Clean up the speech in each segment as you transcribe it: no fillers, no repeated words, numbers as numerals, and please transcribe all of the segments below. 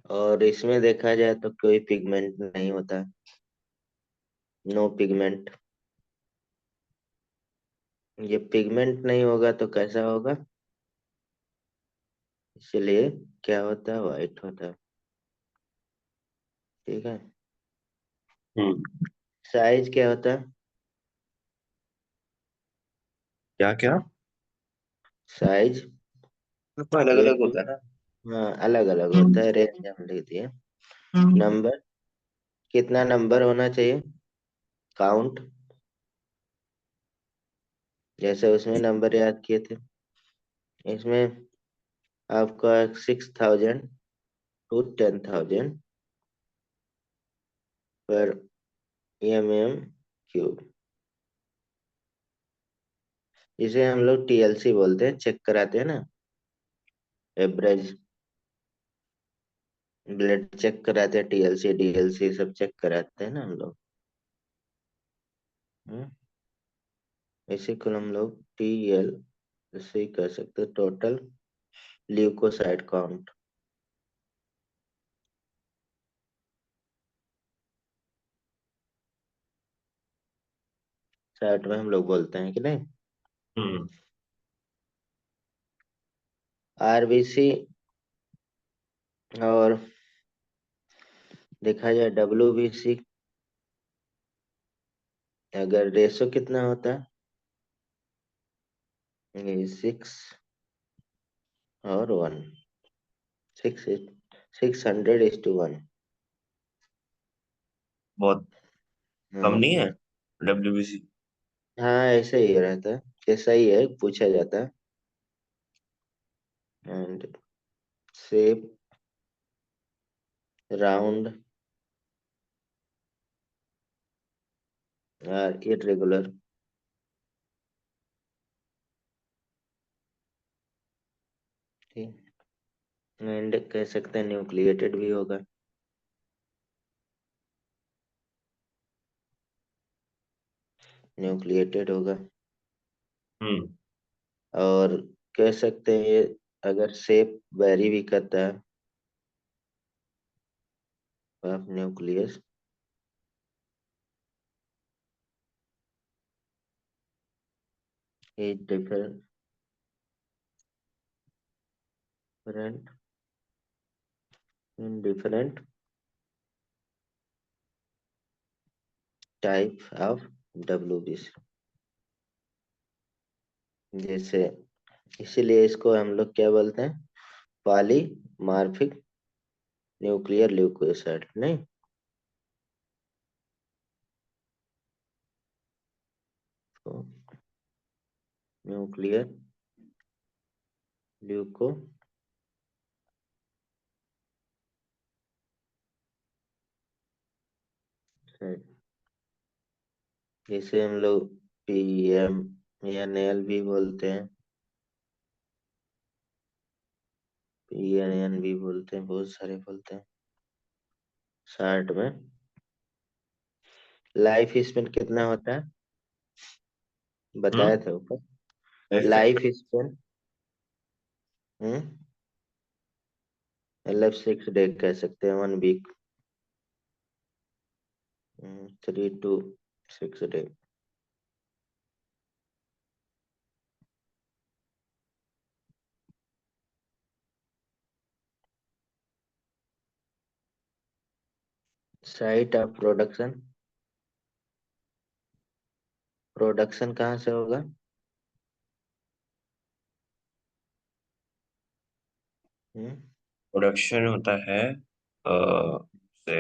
और इसमें देखा जाए तो कोई पिगमेंट नहीं होता, नो पिगमेंट। ये पिगमेंट नहीं होगा तो कैसा होगा? इसलिए क्या होता है, वाइट होता है। ठीक है। हम्म। साइज क्या होता है? क्या क्या? साइज तो अलग अलग वेट। होता है ना। हाँ, अलग अलग होता है, रेंज हम लिख दिए। नंबर, कितना नंबर होना चाहिए? काउंट, जैसे उसमें नंबर याद किए थे, इसमें आपका 6,000 to 10,000 पर mm³ इसे हम लोग टीएलसी बोलते हैं, चेक कराते हैं ना, एवरेज ब्लड चेक कराते हैं, टीएलसी डीएलसी सब चेक कराते हैं ना हम लोग। हम्म, इसी को हम लोग टीएलसी कह सकते हैं, टोटल ल्यूकोसाइट काउंट। साइट में हम लोग बोलते हैं कि नहीं। हम्म। आरबीसी और देखा जाए डब्ल्यूबीसी, अगर रेशो कितना होता है, 6 और 1, 600:1। बहुत कम हाँ। नहीं है डब्ल्यूबीसी? हाँ, ऐसे ही रहता है, ऐसा ही है, पूछा जाता है। एंड शेप राउंड और इरेगुलर। ठीक। एंड कह सकते हैं न्यूक्लिएटेड भी होगा। न्यूक्लिएटेड होगा। हम्म। और कह सकते हैं ये, अगर शेप वेरी भी करता है of nucleus, is different in different type of WBC. जैसे, इसीलिए इसको हम लोग क्या बोलते हैं, पॉलीमार्फिक न्यूक्लियर ल्यूकोसाइड नहीं। तो न्यूक्लियर ल्यूकोसाइड, जिसे हम लोग PMNL भी बोलते हैं, PNN भी बोलते हैं, बहुत सारे बोलते हैं। शॉर्ट में लाइफ स्पेन कितना होता है, बताया हम्म। था ऊपर। लाइफ स्पेन, मतलब 6 डे कह सकते हैं, 1 week, 3 to 6 day. Site of production, production कहाँ से होगा? प्रोडक्शन होता है से।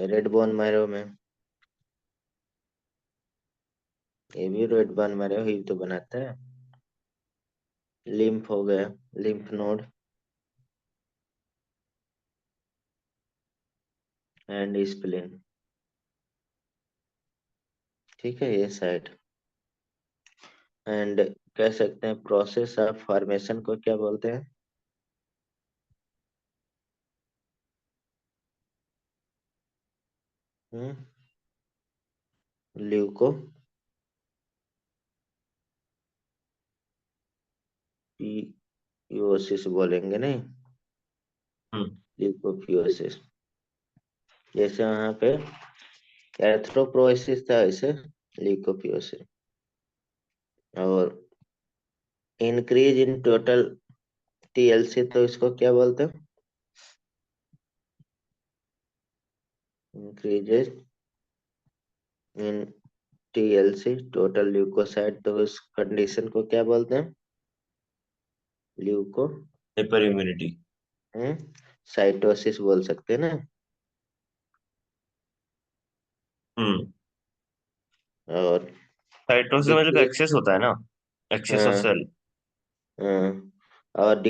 रेड बोन मैरो में, ये भी रेड बोन मैरो ही तो बनाता है। लिम्फ हो गया, लिम्फ नोड एंड स्प्लीन। ठीक है, ये साइड। एंड कह सकते हैं प्रोसेस ऑफ फॉर्मेशन को क्या बोलते हैं? हम्म ल्यूकोसिस बोलेंगे नहीं, हम्म। ल्यूकोपियोसिस। जैसे वहां पे एर्थ्रोपोइसिस था, इसे ल्यूकोपियोसिस। और इंक्रीज इन टोटल टीएलसी, तो इसको क्या बोलते हैं? इंक्रीजेस इन टीएलसी, टोटल ल्यूकोसाइट, तो इस कंडीशन को क्या बोलते हैं? Leuco hyper immunity. साइटोसिस बोल सकते हैं ना। हम्म। और साइटोसिस मतलब डिक्रीज, एक्सेस होता है ना, एक्सेस ऑफ हाँ, सेल। हाँ, और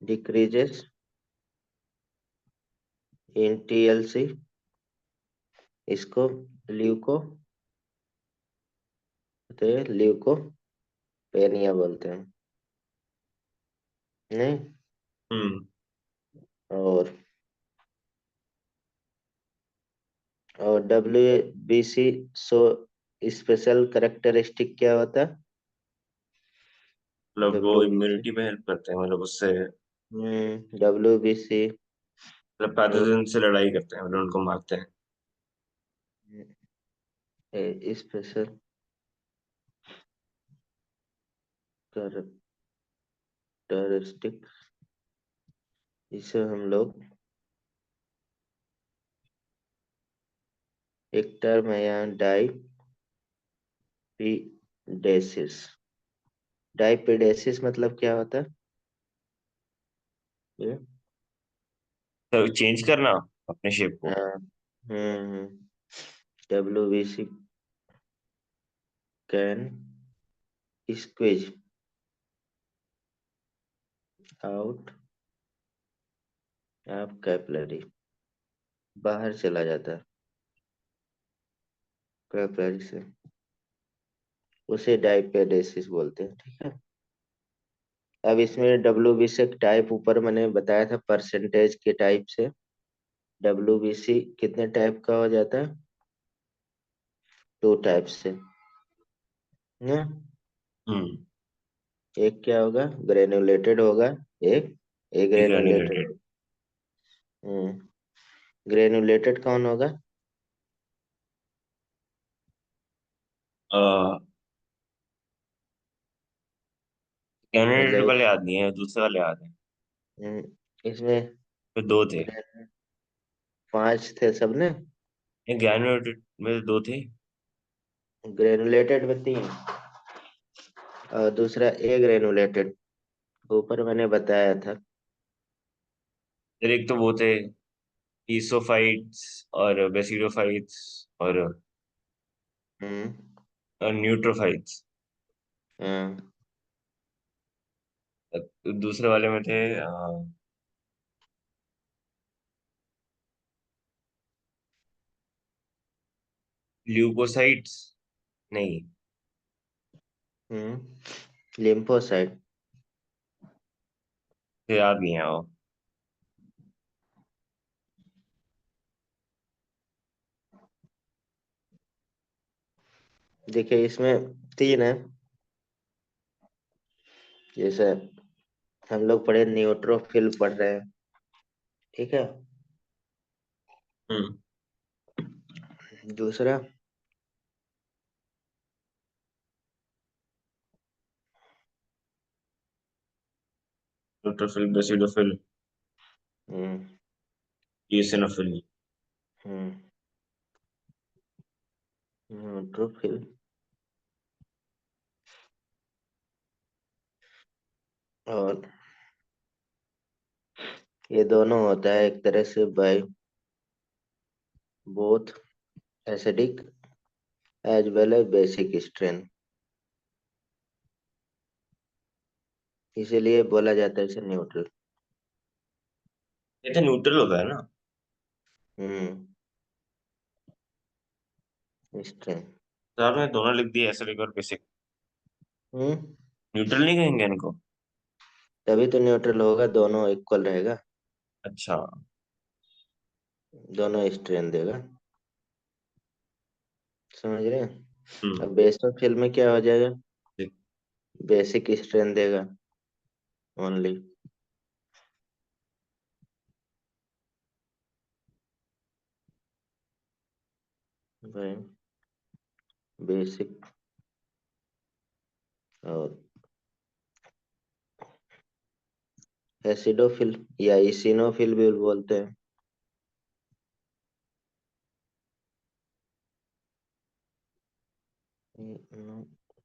डिक्रीजेस इन टीएलसी, इसको ल्यूको ल्यूकोपेनिया बोलते हैं, नहीं? हम्म। और W B C so special characteristic क्या होता है? मतलब वो डब्ल्यू बी सी, इम्यूनिटी में हेल्प करते हैं, मतलब उससे डब्ल्यू बी सी मतलब पैथोजन से लड़ाई करते हैं, मतलब उनको मारते हैं। स्पेशल करेक्टरिस्टिक, इसे हम लोग एक टर्म है यहाँ, डाइपीडेसिस। डाइपीडेसिस मतलब क्या होता है ये? तो चेंज करना अपने शेप को। हाँ, W B C can squeeze out of capillary, बाहर चला जाता है कैपिलरी से, उसे डाइपेडेसिस बोलते हैं, ठीक है। अब इसमें डब्ल्यू बी सी टाइप ऊपर मैंने बताया था परसेंटेज के टाइप से, डब्ल्यू बी सी कितने टाइप का हो जाता है? टू टाइप से ना। हम्म। एक क्या होगा? ग्रेनुलेटेड होगा, एक ग्रेनुलेटेड डिग्रेनुलेटेड। होगा। हम्म ग्रेनुलेटेड कौन होगा? ग्रेनुलेटेड मतलब वाले याद नहीं है, दूसरे वाले याद है। इसमें तो दो थे। ग्रेन- पांच थे सबने। ये ग्रेनुलेटेड में दो थे। ग्रेनुलेटेड में तीन, और दूसरा ए ग्रेनुलेटेड, ऊपर मैंने बताया था। फिर एक तो वो थे ईसोफाइट्स और बेसिडोफाइट्स और हम्म न्यूट्रोफाइट्स। हाँ, दूसरे वाले में थे ल्यूकोसाइट्स। नहीं। लिम्फोसाइट। तो याद नहीं है वो। देखिए इसमें तीन है, जैसे हम लोग पढ़े न्यूट्रोफिल पढ़ रहे हैं, ठीक है। हम्म। दूसरा न्यूट्रोफिल, बेसिडोफिल, हम्म eosinophil। हम्म न्यूट्रोफिल, और ये दोनों होता है एक तरह से by both acidic as well as basic stain, इसीलिए बोला जाता है इसे न्यूट्रल। ये तो न्यूट्रल होता है ना। हम्म स्ट्रेन। तो आपने दोनों लिख दिए, एसिडिक और बेसिक। हम्म न्यूट्रल नहीं कहेंगे इनको? तभी तो न्यूट्रल होगा, दोनों इक्वल रहेगा, अच्छा। दोनों स्ट्रेन देगा, समझ रहे हैं? हम्म। अब बेसोफिल में क्या हो जाएगा? ठीक। बेसिक स्ट्रेंथ देगा ओनली। भाई बेसिक। और एसिडोफिल या इसिनोफिल भी बोलते हैं।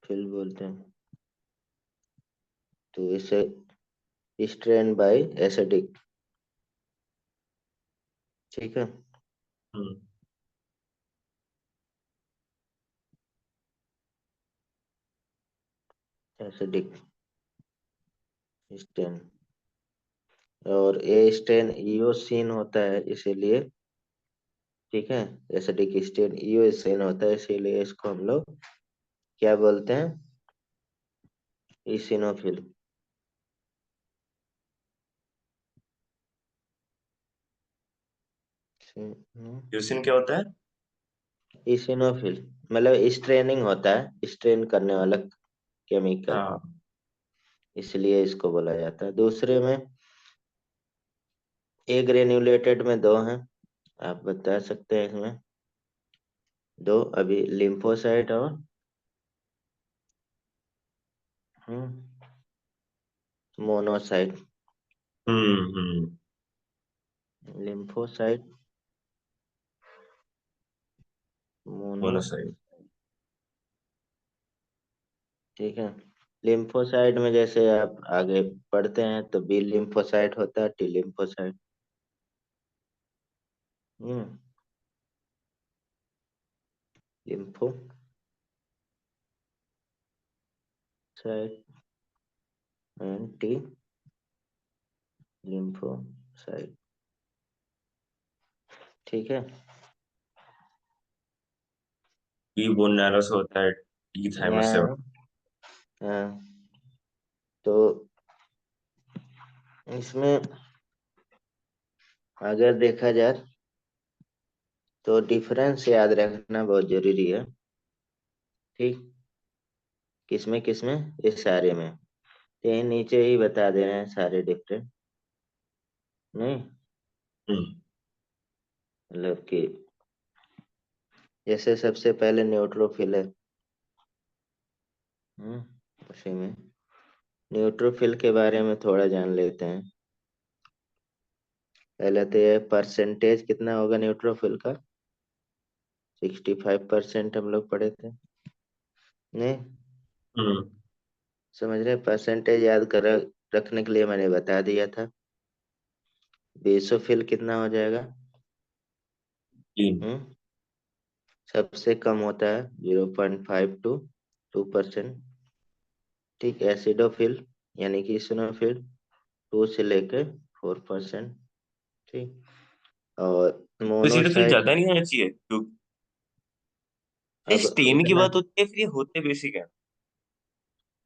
फिल बोलते हैं। तो इसे स्ट्रेन बाय एसिडिक। ठीक है। हम्म। Acidic strain. और ये स्ट्रेन इयोसिन होता है इसीलिए। ठीक है। एसिडिक स्ट्रेन इयोसिन होता है इसीलिए इसको हम लोग क्या बोलते हैं? इसिनोफिल। ल्यूसिन क्या होता है? इसिनोफिल मतलब स्ट्रेनिंग होता है, स्ट्रेन करने वाला केमिकल। हाँ। इसलिए इसको बोला जाता है। दूसरे में ए ग्रेन्युलेटेड में दो हैं। आप बता सकते हैं इसमें? दो अभी लिम्फोसाइट और मोनोसाइट। हम्म। Lymphocyte mono. मोनोसाइट। ठीक है। लिम्फोसाइट में जैसे आप आगे पढ़ते हैं तो बी लिम्फोसाइट होता है, T lymphocyte. Hmm. Lymphocyte and T lymphocyte. ठीक है। बी बोन नैरो से होता है, टी थाइमस से होता यहाँ तो इसमें अगर देखा जाए तो डिफरेंस याद रखना बहुत जरूरी है। ठीक। किसमें ये सारे में। तो ये नीचे ही बता दे रहे हैं सारे डिफरेंट। नहीं है। हम्म। मतलब कि जैसे सबसे पहले न्यूट्रोफिल है। उसी में न्यूट्रोफिल के बारे में थोड़ा जान लेते हैं। पहले तो ये परसेंटेज कितना होगा न्यूट्रोफिल का? 65% हम लोग पढ़े थे। नहीं हम्म। समझ रहे? परसेंटेज याद कर रखने के लिए मैंने बता दिया था। बेसोफिल कितना हो जाएगा? तीन। हम्म सबसे कम होता है 0.5 to 2%। ठीक। एसिडोफिल यानी कि इसिनोफिल 2 से लेके 4%। ठीक। और बेसिक मोनोसाइट। ज्यादा नहीं होना चाहिए अब स्टेमी की इतना बात होती है, फिर ये होते बेसिक है।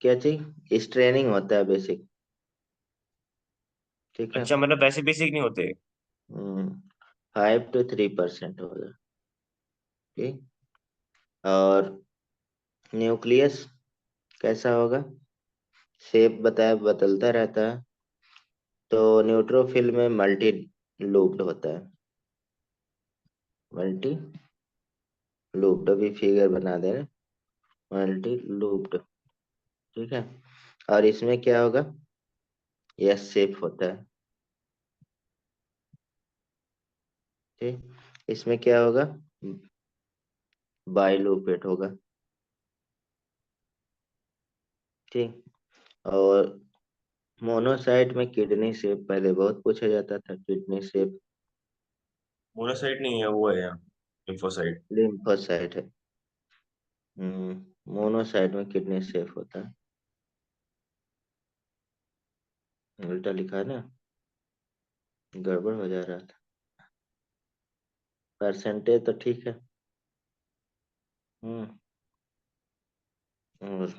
क्या चीज स्ट्रेनिंग होता है बेसिक। ठीक है। अच्छा, मतलब वैसे बेसिक नहीं होते? 5 to 3% होगा। ठीक। और न्यूक्लियस कैसा होगा? शेप बताया बदलता रहता है। तो न्यूट्रोफिल में मल्टी लूप्ड होता है। मल्टी लूप्ड अभी फिगर बना दे रहे। Multi looped. ठीक है। और इसमें क्या होगा? यस शेप होता है। ठीक। इसमें क्या होगा? बाइलोपेट होगा। ठीक। और मोनोसाइट में किडनी शेप पहले बहुत पूछा जाता था, किडनी शेप। मोनोसाइट नहीं है, वो है लिम्फोसाइट। लिम्फोसाइट है। मोनोसाइट में किडनी शेप होता है। उल्टा लिखा है ना, गड़बड़ हो जा रहा था। परसेंटेज तो ठीक है। हम्म और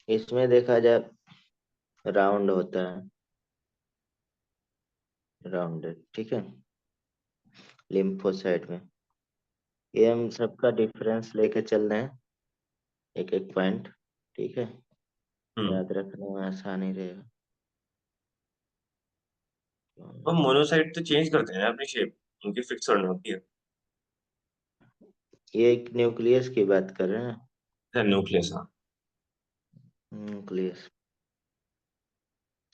इसमें देखा जाए राउंड होता है, राउंडेड। ठीक है। लिम्फोसाइट में ये हम सबका डिफरेंस लेके चल रहे हैं, एक एक पॉइंट। ठीक है, हम्म। याद रखने में आसानी रहेगा। तो मोनोसाइट तो चेंज करते हैं ना अपनी शेप, उनकी फिक्स थोड़ी ना होती है। ये एक न्यूक्लियस की बात कर रहे हैं ना। न्यूक्लियस, हाँ। न्यूक्लियस,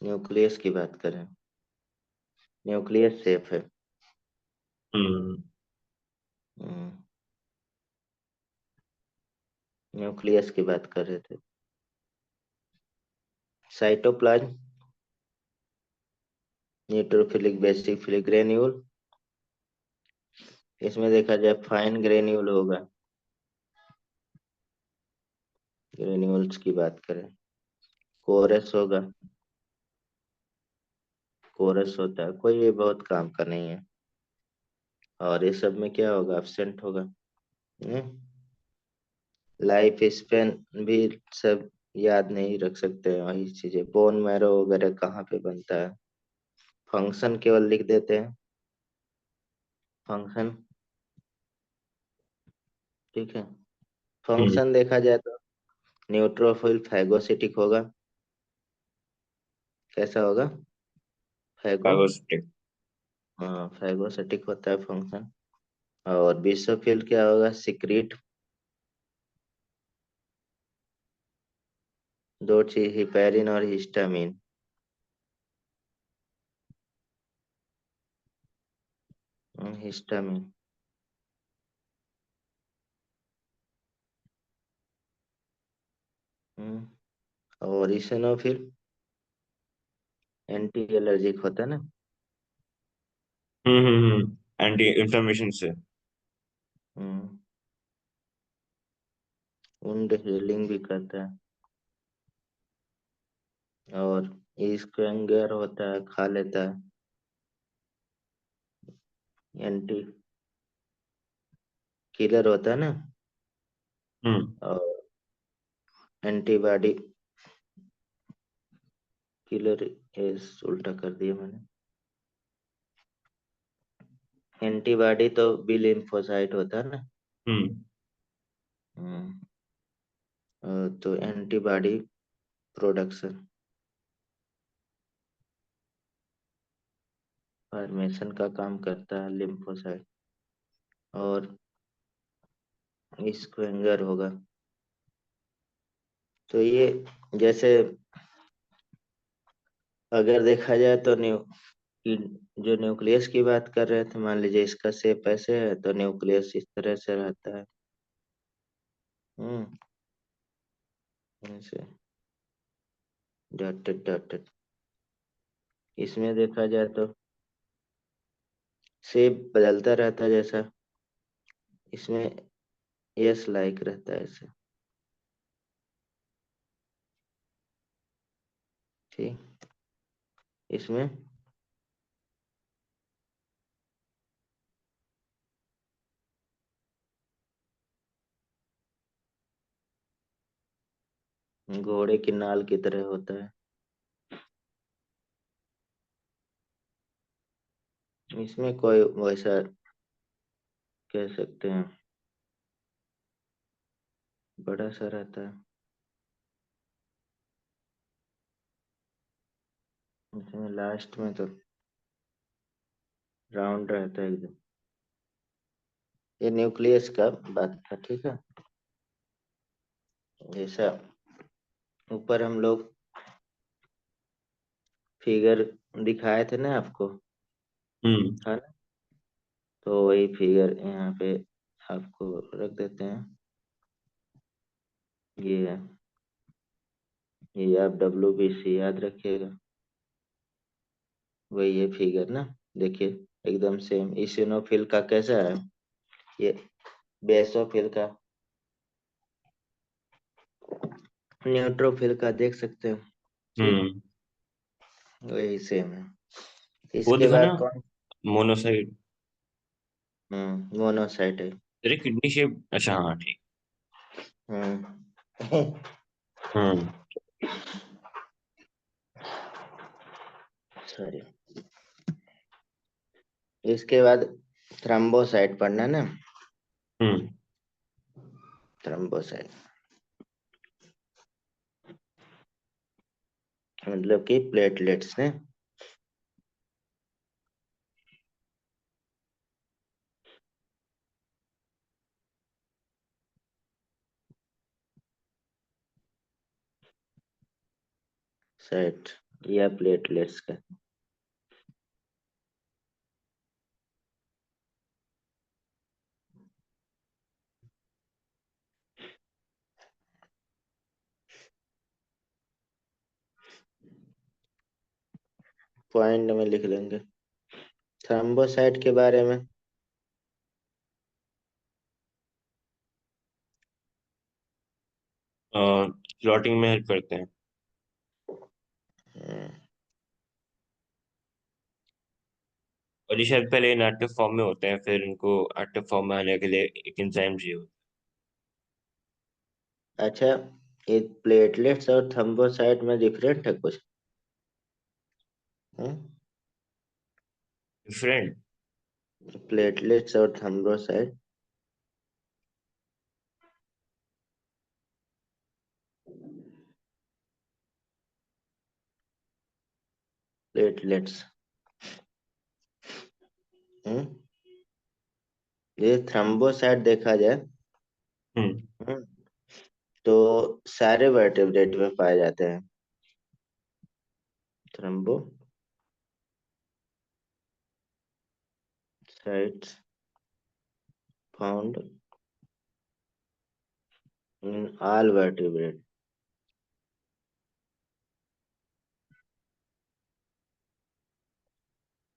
न्यूक्लियस की बात करें, न्यूक्लियस सेफ है। हम्म। हम्म, न्यूक्लियस की बात कर रहे थे। Cytoplasm, neutrophilic, basophilic, granule. इसमें देखा जाए फाइन ग्रेन्यूल होगा, ग्रेन्यूल्स की बात करें। कोरस होगा, कोरस होता है, कोई ये बहुत काम का नहीं है। और ये सब में क्या होगा, एब्सेंट होगा। लाइफ स्पेन भी सब याद नहीं रख सकते हैं, वही चीजें, बोन मैरो वगैरह कहाँ पे बनता है। फंक्शन केवल लिख देते हैं, फंक्शन। ठीक है, हम्म। फंक्शन देखा जाए तो न्यूट्रोफिल फैगोसिटिक होगा। कैसा होगा, फैगो, फाइब्रोसिटिक। हाँ फैगोसिटिक होता है फंक्शन। और बेसोफिल क्या होगा, सिक्रीट। दो चीज, हिपेरिन और हिस्टामिन। हिस्टामिन। और इसेनोफिल एंटी एलर्जिक होता है ना। एंटी इंफ्लेमेशन से। हम्म, वुंड हीलिंग भी करता है। और स्क्वेंगर होता है, खा लेता है, एंटी किलर होता है ना। हम्म। और एंटीबॉडी किलर, इस उल्टा कर दिया मैंने। एंटीबॉडी तो बी लिम्फोसाइट होता है ना। हम्म। हम्म, तो एंटीबॉडी प्रोडक्शन, फॉर्मेशन का काम करता है लिम्फोसाइट। और स्क्वेंगर होगा। तो ये, जैसे अगर देखा जाए तो कि जो न्यूक्लियस की बात कर रहे थे, मान लीजिए इसका शेप ऐसे है तो न्यूक्लियस इस तरह से रहता है। हम्म, ऐसे डॉटेड डॉटेड। इसमें देखा जाए तो शेप बदलता रहता है, जैसा इसमें यस लाइक रहता है ऐसे। ठीक, इसमें घोड़े की नाल की तरह होता है। इसमें कोई वैसा, कह सकते हैं, बड़ा सा रहता है। इसमें लास्ट में तो राउंड रहता है एकदम। ये न्यूक्लियस का बात था, ठीक है। जैसा ऊपर हम लोग फिगर दिखाए थे ना आपको, हम्म। है ना। तो वही फिगर यहाँ पे आपको रख देते हैं। ये है, ये आप WBC याद रखिएगा। वही है फिगर ना, देखिए एकदम सेम। इसिनोफिल का कैसा है, ये बेसोफिल का, न्यूट्रोफिल का देख सकते हैं। ठीक, हम्म। वही सेम है। वो इसके देखा ना, बाद कौन। मोनोसाइट। मोनोसाइट है। तेरे किडनी शेप, अच्छा हाँ ठीक। हम्म हम्म। सॉरी। इसके बाद थ्रम्बोसाइट पढ़ना ना। हम्म। थ्रम्बोसाइट, मतलब कि प्लेटलेट्स ने। सेट या प्लेटलेट्स का। पॉइंट में लिख लेंगे। थ्रोम्बोसाइट के बारे में। क्लॉटिंग में हेल्प करते हैं। हम्म, और ये शायद पहले इनएक्टिव फॉर्म में होते हैं, फिर इनको एक्टिव फॉर्म में आने के लिए एक एंजाइम चाहिए होता अच्छा, ये प्लेटलेट्स और थ्रोम्बोसाइट में डिफरेंट है कुछ? है। डिफरेंट। प्लेटलेट्स और थ्रोम्बोसाइट। प्लेटलेट्स। हम्म ये थ्रोम्बोसाइट देखा जाए। हम्म। हम्म, तो सारे वर्टेब्रेट में पाए जाते हैं। Thrombocytes found in all vertebrate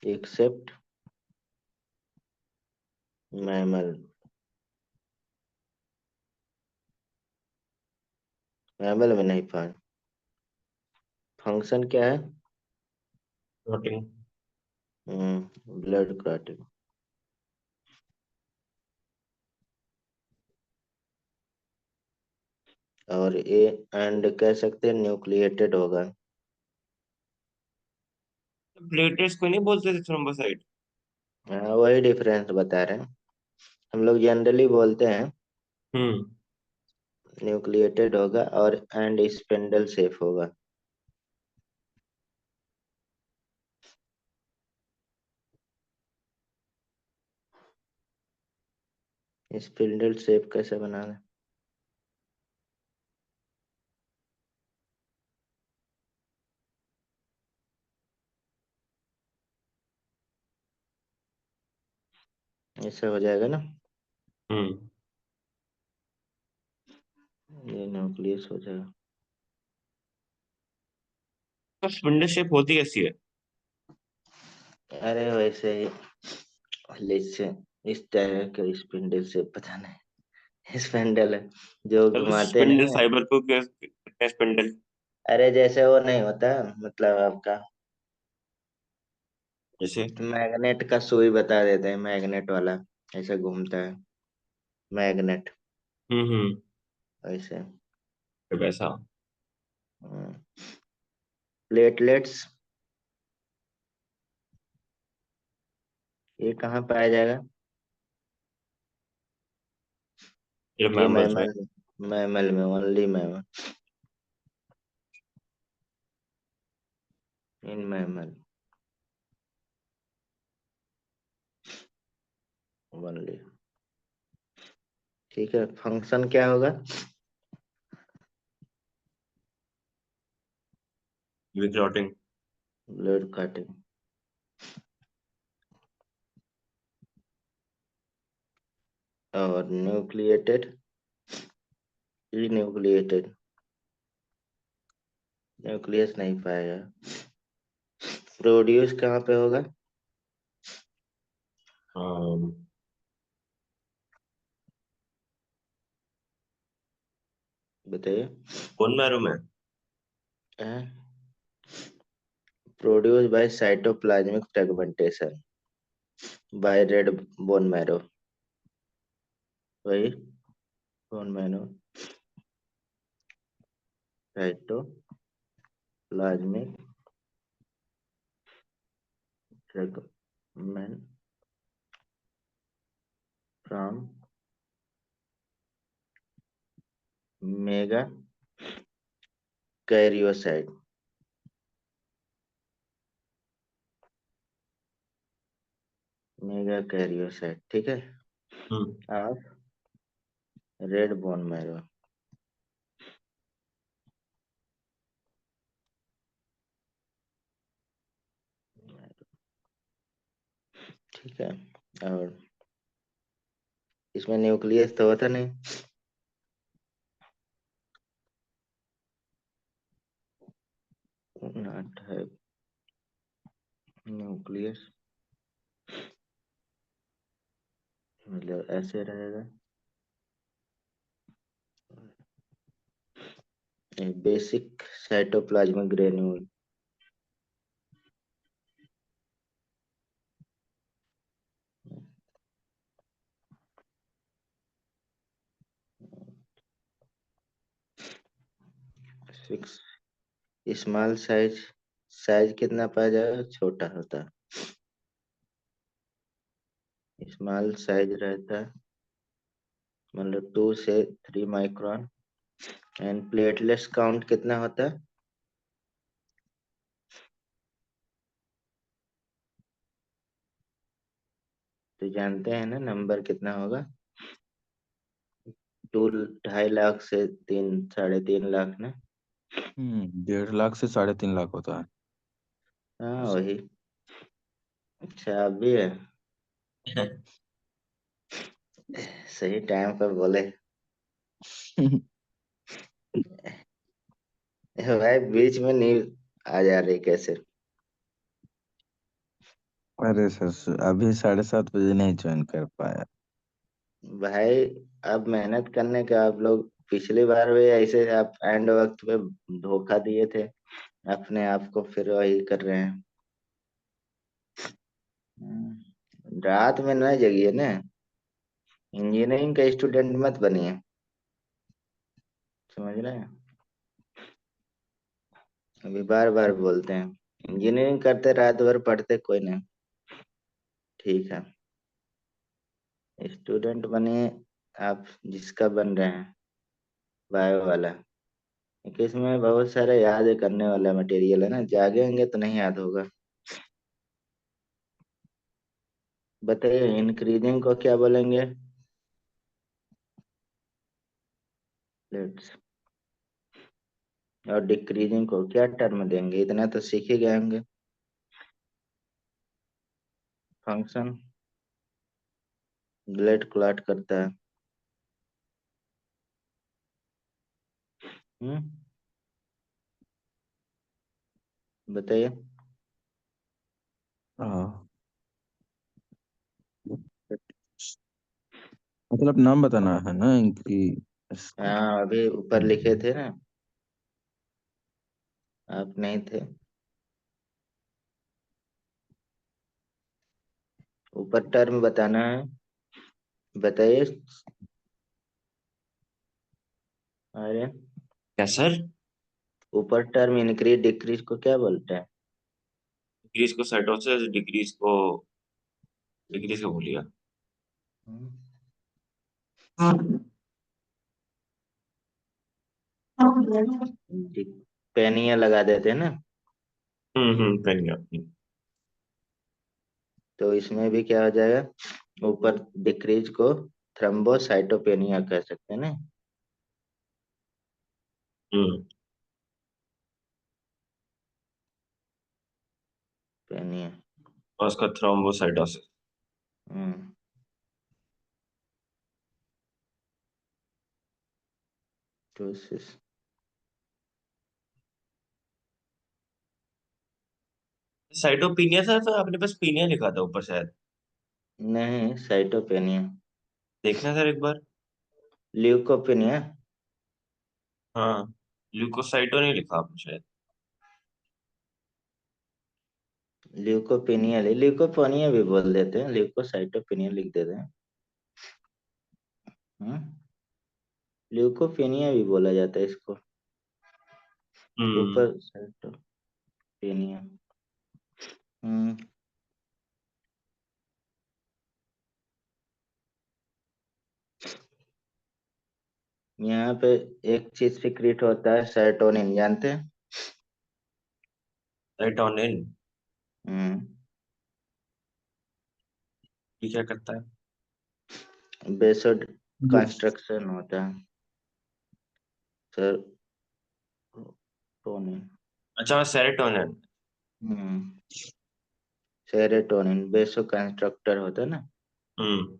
except mammal. Mammal में नहीं पाए। फंक्शन क्या है? क्लॉटिंग। Blood clotting. और ए एंड कह सकते हैं न्यूक्लिएटेड होगा। प्लेटलेट्स को नहीं बोलते थे थ्रोम्बोसाइट? हाँ, वही डिफरेंस बता रहे हैं। हम लोग जनरली बोलते हैं हम्म। न्यूक्लिएटेड होगा और एंड स्पिंडल शेप होगा। स्पिंडल शेप कैसे बनाना है? ऐसे हो जाएगा ना। हम्म। ये न्यूक्लियस हो जाएगा। तो स्पिंडल शेप होती कैसी है? अरे वैसे ही जैसे इस तरह के स्पिंडल शेप पता नहीं। स्पिंडल है जो चलो घुमाते स्पिंडल नहीं है। फाइबर को क्या कहते हैं? स्पिंडल। अरे जैसे वो नहीं होता, मतलब आपका जैसे। मैग्नेट का सुई बता देते हैं, मैग्नेट वाला ऐसे घूमता है। मैग्नेट हम्म। ऐसे। तो वैसा। प्लेटलेट्स ये कहाँ पाया जाएगा? सिर्फ ये मैमल्स में। मैमल। मैमल में, only mammal. In mammal only. ठीक है, फंक्शन क्या होगा? भी क्लॉटिंग। Blood cutting. और न्यूक्लिएटेड न्यूक्लिएटेड न्यूक्लियस नहीं पाएगा। प्रोड्यूस कहाँ पे होगा? बताइए। बोन मैरो में। Produce by cytoplasmic fragmentation by red bone marrow. वही bone marrow cytoplasmic fragment from megakaryocyte. Megakaryocyte, ठीक है। हम्म। आप रेड बोन मैरो। ठीक है। और इसमें न्यूक्लियस तो होता नहीं। नॉट है न्यूक्लियस, मतलब ऐसे रहेगा। Basic cytoplasmic granule. Six small size, size कितना पाया जाएगा, छोटा होता है। स्मॉल साइज रहता है, मतलब 2 से 3 माइक्रोन। एंड प्लेटलेट्स काउंट कितना होता है, तो जानते हैं ना नंबर कितना होगा। 2.5 लाख से 3, 3.5 लाख ना। 1.5 लाख से 3.5 लाख होता है। हाँ वही। अच्छा आप भी है, सही टाइम पर बोले। भाई बीच में नहीं आ जा रही कैसे। अरे सर अभी 7:30 बजे नहीं ज्वाइन कर पाया। भाई अब मेहनत करने का, आप लोग पिछली बार भी ऐसे आप एंड वक्त पे धोखा दिए थे अपने आप को, फिर वही कर रहे हैं। रात में न जगिए ना, इंजीनियरिंग का स्टूडेंट मत बनिए, समझ रहे हैं। अभी बार बार बोलते हैं, इंजीनियरिंग करते रात भर पढ़ते कोई नहीं, ठीक है। स्टूडेंट बनिए आप, जिसका बन रहे हैं बायो वाला, क्योंकि इसमें बहुत सारा याद करने वाला मटेरियल है ना, जागेंगे तो नहीं याद होगा। बताइए इंक्रीजिंग को क्या बोलेंगे, लेट्स। और डिक्रीजिंग को क्या टर्म देंगे, इतना तो सीख ही गए होंगे। फंक्शन, ब्लड क्लॉट करता है। हम्म, बताइए। हाँ मतलब नाम बताना है ना कि इसका। हाँ अभी ऊपर लिखे थे ना, आप नहीं थे। ऊपर टर्म बताना है, बताइए। अरे क्या सर? ऊपर टर्म इंक्रीज डिक्रीज को क्या बोलते हैं। डिग्रीज को साइटोसिस, डिग्रीज को भूलिएगा। हम्म, पेनिया लगा देते हैं ना। पेन। तो इसमें भी क्या हो जाएगा, ऊपर डिक्रीज को थ्रम्बोसाइटोपेनिया कह सकते हैं ना। हम्म। पेनिया। और उसका थ्रोम्बोसाइटोसिस। हम्म, टोसिस। साइटोपिनिया सर, फिर आपने बस पीनिया लिखा था ऊपर शायद। नहीं साइटोपेनिया। देखना सर एक बार। ल्यूकोपेनिया। हाँ, ल्यूकोसाइटो नहीं लिखा आपने शायद। ल्यूकोपेनिया ल्यूकोपोनिया भी बोल देते हैं, ल्यूकोसाइटोपेनिया लिख देते हैं। हम्म, ल्यूकोपेनिया भी बोला जाता है इसको, हम्म। Super cytopenia. हम्म, यहाँ पे एक चीज सीक्रेट होता है, सेरोटोनिन, जानते हैं। साइटोनिन। हम्म, ये क्या करता है? बेसो कंस्ट्रक्शन होता है सर। टोनिन। अच्छा, सेरोटोनिन। हम्म। सेरोटोनिन बेसो कंस्ट्रक्टर होता है ना। हम्म।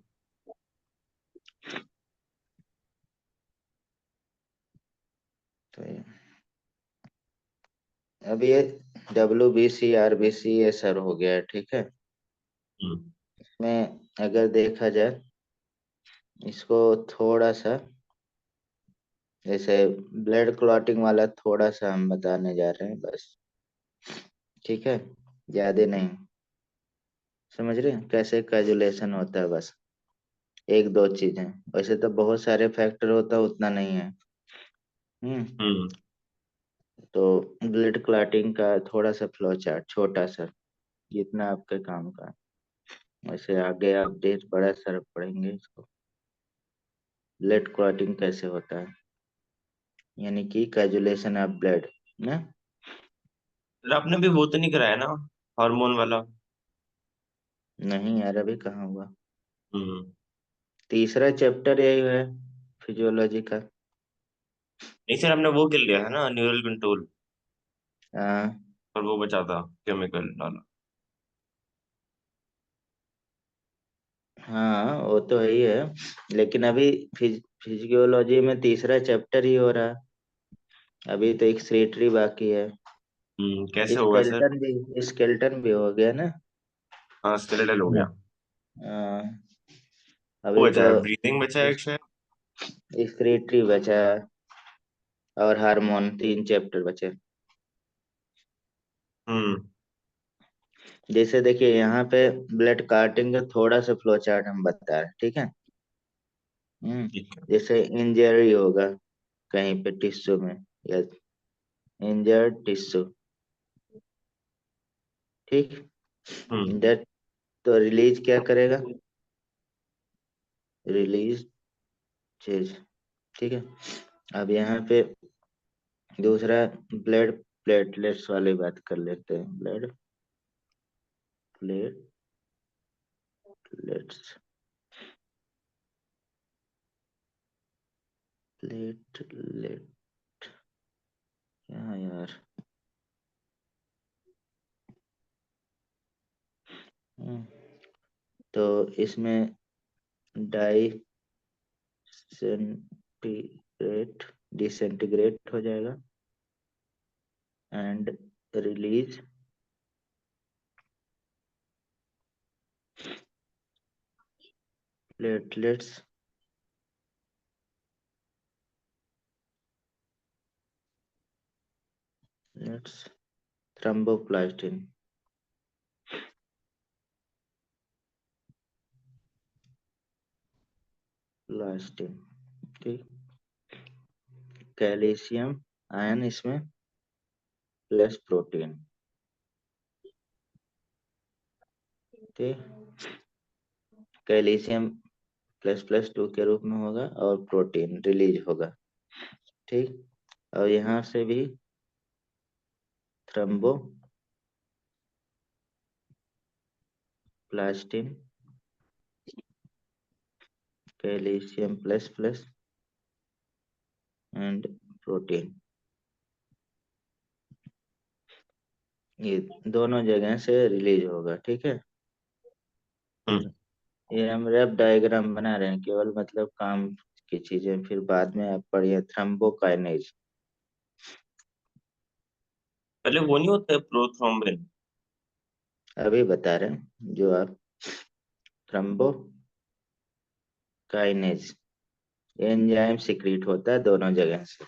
तो अब ये WBC RBC ये सर हो गया है, ठीक है। हम्म। इसमें अगर देखा जाए इसको थोड़ा सा, जैसे ब्लड क्लॉटिंग वाला थोड़ा सा हम बताने जा रहे हैं बस, ठीक है, ज्यादा नहीं। समझ रहे हैं कैसे कैजुलेशन होता है, बस एक दो चीजें। वैसे तो बहुत सारे फैक्टर होता है, उतना नहीं है। हम्म। हम्म। तो ब्लड क्लॉटिंग का थोड़ा सा फ्लो चार्ट छोटा सा, जितना आपके काम का। वैसे आगे आप डेट बड़ा सर पढ़ेंगे इसको, ब्लड क्लॉटिंग कैसे होता है, यानी कि कैजुलेशन ऑफ ब्लड ना। फिर आपने भी वो तो नहीं कराया ना, हार्मोन वाला? नहीं यार, अभी कहाँ हुआ। हम्म। तीसरा चैप्टर यही है फिजियोलॉजी का। नहीं सर, हमने वो कर लिया है ना, न्यूरल कंट्रोल। हाँ। और वो बचा था, केमिकल वाला। हाँ वो तो ही है, लेकिन अभी फिजियोलॉजी में तीसरा चैप्टर ही हो रहा है। अभी तो एक्सक्रीटरी बाकी है। कैसे होगा सर? स्केलेटन भी हो गया ना। हाँ, स्केलेटल हो गया। हाँ, वो अभी बचा तो है, ब्रीदिंग बचा है एक शायद। एक्सक्रीटरी बचा है, और हार्मोन, 3 चैप्टर बचे। हम्म। जैसे देखिए यहाँ पे ब्लड कार्टिंग का थोड़ा सा फ्लो चार्ट हम बता रहे हैं, ठीक है। ठीक है। जैसे इंजरी होगा कहीं पे टिश्यू में, या इंजर्ड टिश्यू, ठीक। हम्म। दैट, तो रिलीज क्या करेगा, रिलीज चीज, ठीक है। अब यहाँ पे दूसरा ब्लड प्लेटलेट्स वाली बात कर लेते हैं, ब्लड प्लेटलेट्स। प्लेटलेट क्या यार। हम्म, तो इसमें डाई सेंटीग्रेड डिसेंटीग्रेड हो जाएगा, and release platelets lets thromboplastin, plastin, ठीक। कैल्शियम आयन इसमें प्लस प्रोटीन, ठीक। कैल्शियम ++2 के रूप में होगा, और प्रोटीन रिलीज होगा, ठीक। और यहाँ से भी थ्रोम्बो प्लास्टिन, कैल्शियम ++ एंड प्रोटीन, ये दोनों जगह से रिलीज होगा, ठीक है। हम्म। ये हम रैप डायग्राम बना रहे हैं केवल, मतलब काम की चीजें फिर बाद में आप पढ़िए। थ्रोम्बोकाइनेज पहले वो नहीं होता है प्रोथ्रोम्बिन? अभी बता रहे हैं, जो आप थ्रोम्बोकाइनेज एंजाइम सिक्रीट होता है दोनों जगह से,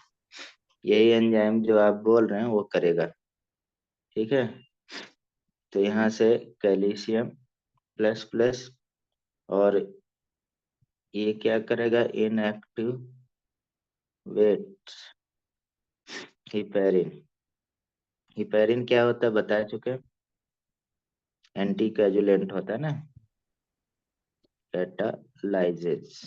यही एंजाइम जो आप बोल रहे हैं वो करेगा, ठीक है। तो यहाँ से कैल्शियम ++ और ये क्या करेगा, इनएक्टिव वेट्स हिपेरिन। हिपेरिन क्या होता है बता चुके हैं, एंटी कोएगुलेंट होता है ना, कैटालाइजेज।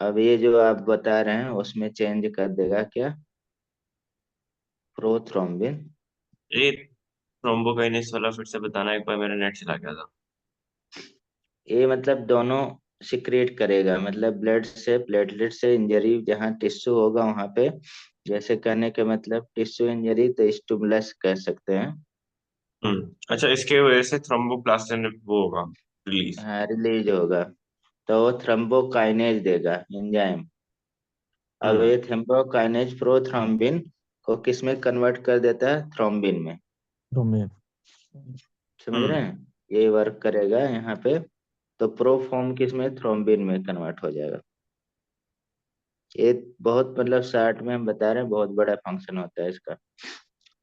अब ये जो आप बता रहे हैं उसमें चेंज कर देगा क्या, प्रोथ्रोम्बिन। ये थ्रोम्बोकाइनेस वाला फिर से बताना, एक बार मेरा नेट चला गया था। ये मतलब दोनों सिक्रिएट करेगा, मतलब ब्लड से प्लेटलेट से इंजरी जहाँ टिश्यू होगा वहां पे, जैसे कहने के मतलब टिश्यू इंजरी तो स्टुमुलस कह सकते हैं। अच्छा, इसके वजह से थ्रोम्बोप्लास्टिन वो होगा रिलीज। हाँ, रिलीज होगा, तो वो थ्रोम्बोकाइनेज देगा एंजाइम। अब हम्म। ये थ्रोम्बोकाइनेज प्रोथ्रोम्बिन को किस में कन्वर्ट कर देता है, थ्रोम्बिन में। रोमियो। समझ रहे हम्म। हैं, ये वर्क करेगा यहाँ पे। तो प्रो फॉर्म किस में, थ्रोम्बिन में कन्वर्ट हो जाएगा। ये बहुत मतलब शॉर्ट में हम बता रहे हैं, बहुत बड़ा फंक्शन होता है इसका,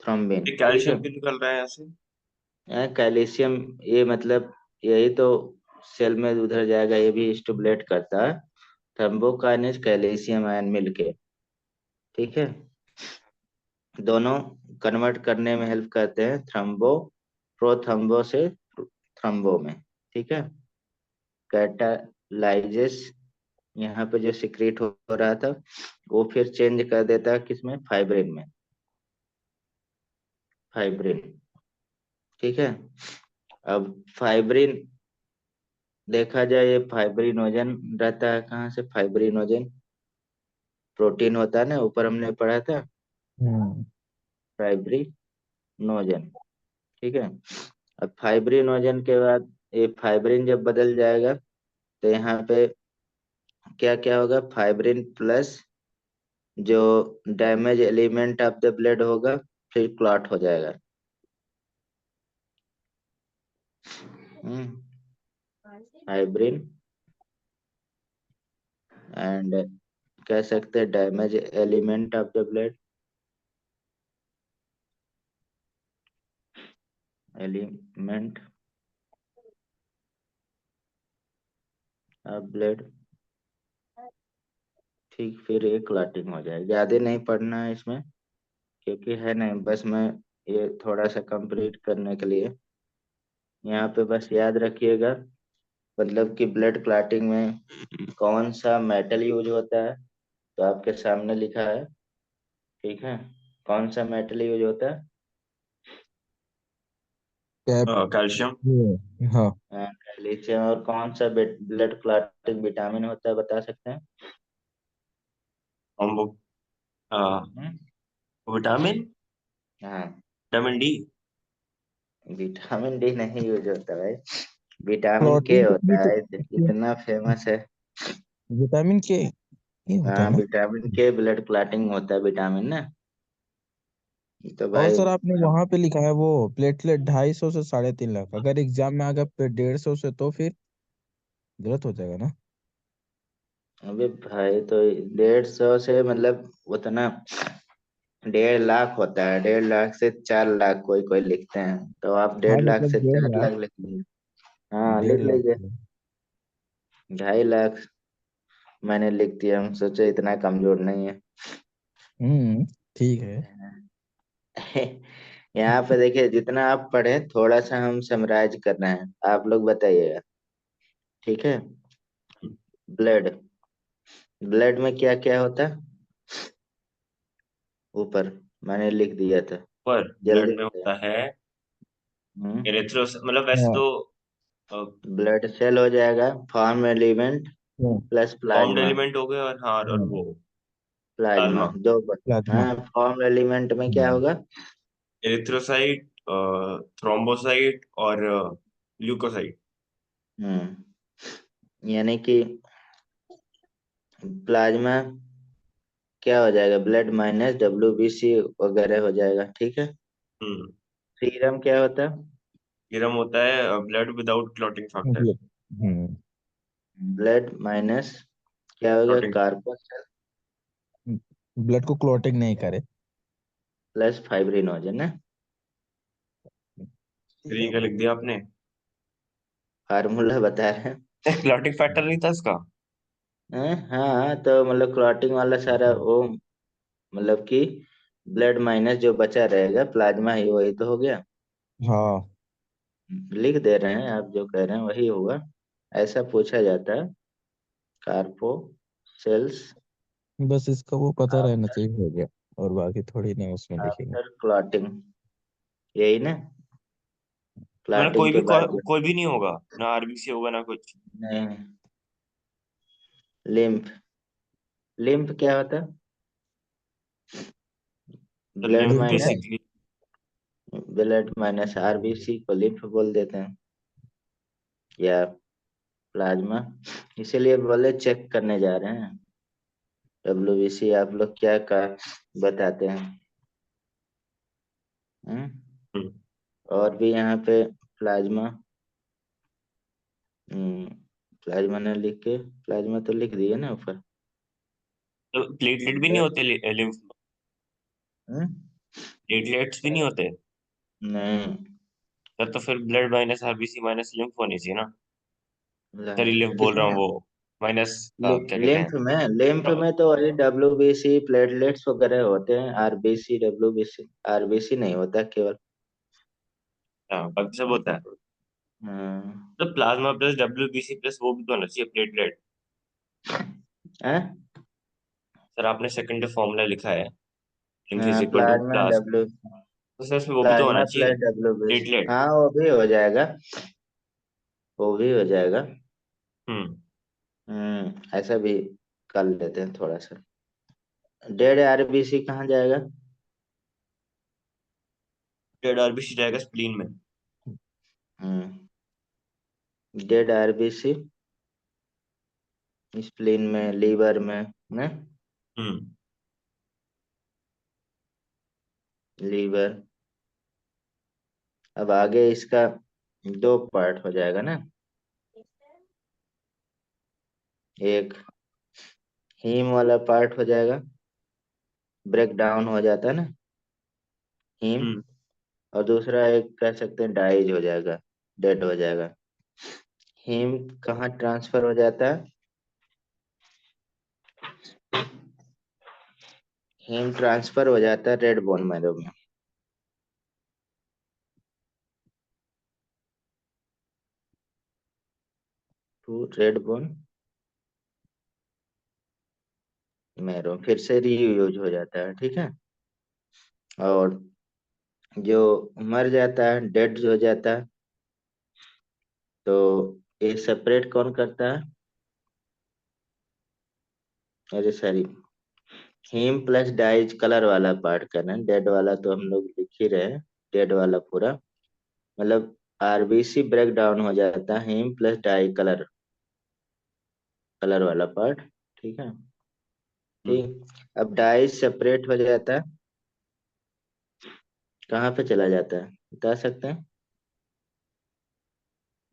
थ्रोम्बिन, ये ठीक है। कैल्शियम क्यों निकल रहा है यहाँ से? कैल्शियम, ये मतलब यही तो सेल में उधर जाएगा, ये भी स्टिमुलेट करता है, थ्रोम्बोकाइनेज कैल्शियम आयन मिलके, ठीक है। दोनों कन्वर्ट करने में हेल्प करते हैं, थ्रम्बो प्रोथ्रम्बो से थ्रम्बो में, ठीक है। कैटालाइजिस, यहाँ पे जो सिक्रेट हो रहा था वो फिर चेंज कर देता है किसमें, फाइब्रिन में, फाइब्रिन, ठीक है। अब फाइब्रिन देखा जाए, ये फाइब्रिनोजन रहता है कहाँ से, फाइब्रिनोजन प्रोटीन होता है ना, ऊपर हमने पढ़ा था, हम्म। फाइब्रिनोजन, ठीक है। अब फाइब्रिनोजन के बाद ये फाइब्रिन जब बदल जाएगा तो यहाँ पे क्या क्या होगा, फाइब्रिन प्लस जो damage element of the blood होगा, फिर क्लॉट हो जाएगा। फाइब्रिन एंड कह सकते हैं damage element of the blood, element of blood, ठीक, फिर ये क्लॉटिंग हो जाएगी। ज्यादा नहीं पढ़ना है इसमें, क्योंकि है नहीं, बस मैं ये थोड़ा सा कंप्लीट करने के लिए यहाँ पे बस याद रखिएगा, मतलब कि ब्लड क्लॉटिंग में कौन सा मेटल यूज होता है, तो आपके सामने लिखा है, ठीक है। कौन सा मेटल यूज होता है, कैप। कैल्शियम। हाँ। कैल्शियम। और कौन सा ब्लड क्लॉटिंग विटामिन होता है, बता सकते हैं। थ्रोम्बो हम्म, विटामिन, हाँ, विटामिन डी। विटामिन डी नहीं यूज होता भाई, विटामिन के प्रोटीन होता है, इतना फेमस है। विटामिन के ये होता हाँ, है ना। विटामिन के ब्लड क्लॉटिंग होता है, विटामिन ना, तो और भाई। सर आपने वहां पे लिखा है वो प्लेटलेट 250 से 3.5 लाख, अगर एग्जाम में आ गया 150 से तो फिर गलत हो जाएगा ना। अबे भाई, तो 150 से मतलब उतना, 1.5 लाख होता है, 1.5 लाख से 4 लाख कोई कोई लिखते हैं, तो आप हाँ 1.5 मतलब से डेढ़ चार लाख लाख लिख लीजिए। हाँ, डेढ़ लिख लाख लीजिए। 2.5 लाख मैंने लिख दिया, हम सोचे इतना कमजोर नहीं है। ठीक है। यहाँ पे देखिए, जितना आप पढ़े थोड़ा सा हम समराइज कर रहे हैं, आप लोग बताइएगा, ठीक है। ब्लड, ब्लड में क्या क्या होता है, ऊपर मैंने लिख दिया था, पर जल्दी ब्लड में बताइए। होता है हम्म एरिथ्रोस, मतलब वैसे हाँ। तो ब्लड सेल हो जाएगा, फॉर्म एलिमेंट हाँ। प्लस फॉर्म्ड प्लाज्मा, एलिमेंट हो गए, और हाँ, और हाँ। वो प्लाज्मा प्लाज्मा, दो प्लाज्मा। हाँ, फॉर्म एलिमेंट में क्या हम्म। होगा, एरिथ्रोसाइट, थ्रोम्बोसाइट और ल्यूकोसाइट। यानी कि प्लाज्मा क्या हो जाएगा, ब्लड माइनस WBC वगैरह हो जाएगा, ठीक है। हम्म। सीरम क्या होता है, सीरम होता है ब्लड विदाउट क्लॉटिंग फैक्टर। मतलब हम्म ब्लड माइनस क्या होगा, क्लॉटिंग। कार्बोक्सिल ब्लड को क्लॉटिंग नहीं करे। प्लस फाइब्रिनोजन ना, थ्री का लिख दिया आपने। फार्मूला बता रहे हैं। क्लॉटिंग फैक्टर नहीं था इसका? हाँ, तो मतलब क्लॉटिंग वाला सारा वो, मतलब कि ब्लड माइनस जो बचा रहेगा प्लाज्मा ही, वही तो हो गया। हाँ लिख दे रहे हैं, आप जो कह रहे हैं वही होगा, ऐसा पूछा जाता है। कार्पो सेल्स बस इसका वो पता रहना आफ्टर चाहिए, हो गया। और बाकी थोड़ी ना उसमें लिखेंगे। आफ्टर क्लॉटिंग, यही ना। मतलब क्लॉटिंग के बाद कोई भी नहीं होगा, ना आरबीसी होगा ना कुछ। नहीं। लिम्फ, लिम्फ क्या होता है? तो blood lymph minus, basically, blood minus RBC को लिम्फ बोल देते हैं, या प्लाज्मा। इसीलिए बोले चेक करने जा रहे हैं। डब्ल्यूबीसी आप लोग क्या का बताते हैं? हम्म? और भी यहाँ पे प्लाज्मा, प्लाज्मा ने लिख के, प्लाज्मा तो लिख दिए ना ऊपर। तो प्लेटलेट भी नहीं ब्लड, होते लिम्फ में? हम्म? प्लेटलेट्स भी नहीं होते? नहीं। तब तो फिर blood minus RBC minus lymph होनी चाहिए ना। सॉरी, लिम्फ बोल रहा किसमें? हूँ, वो माइनस क्या कहते लिम्फ हैं। में, लिम्फ में तो वही डब्ल्यूबीसी प्लेटलेट्स वगैरह होते हैं। आरबीसी डब्ल्यूबीसी, आरबीसी नहीं होता केवल। हाँ, बाकी सब होता है। हाँ। तो प्लाज्मा प्लस डब्ल्यूबीसी प्लस वो भी तो होना चाहिए, प्लेटलेट। हैं? सर आपने सेकंड फॉर्मूला लिखा है, लिम्फ हाँ, इज इक्वल टू प्लाज्मा प्लास, डब्ल्यू, तो सर इसमें वो भी तो प्लाज्मा होना प्लस चाहिए, डब्ल्यूबीसी, प्लेटलेट। हाँ वो भी हो जाएगा, वो भी हो जाएगा। हम्म। ऐसा भी कर लेते हैं थोड़ा सा। डेड आरबीसी कहाँ जाएगा? डेड आरबीसी जाएगा स्प्लीन में। हम्म, डेड आरबीसी स्प्लीन में, लीवर में ना, हम्म। लीवर। अब आगे इसका दो पार्ट हो जाएगा ना। एक हीम वाला पार्ट हो जाएगा, ब्रेक डाउन हो जाता है ना हीम। हम्म। और दूसरा एक कह सकते हैं डाइज हो जाएगा, डेड हो जाएगा। हीम कहाँ ट्रांसफर हो जाता है? हीम ट्रांसफर हो जाता है रेड बोन मैरो में। टू रेड बोन मैरो फिर से रीयूज हो जाता है, ठीक है। और जो मर जाता है, डेड हो जाता है, तो ये सेपरेट कौन करता है? अरे sorry, haem plus dyes colour वाला पार्ट करना है, डेड वाला तो हम लोग लिख ही रहे हैं। डेड वाला पूरा मतलब आरबीसी ब्रेक डाउन हो जाता है, haem plus dye colour, colour वाला पार्ट, ठीक है। हम्म। ठीक, अब डाई सेपरेट हो जाता है, कहाँ पे चला जाता है बता सकते हैं?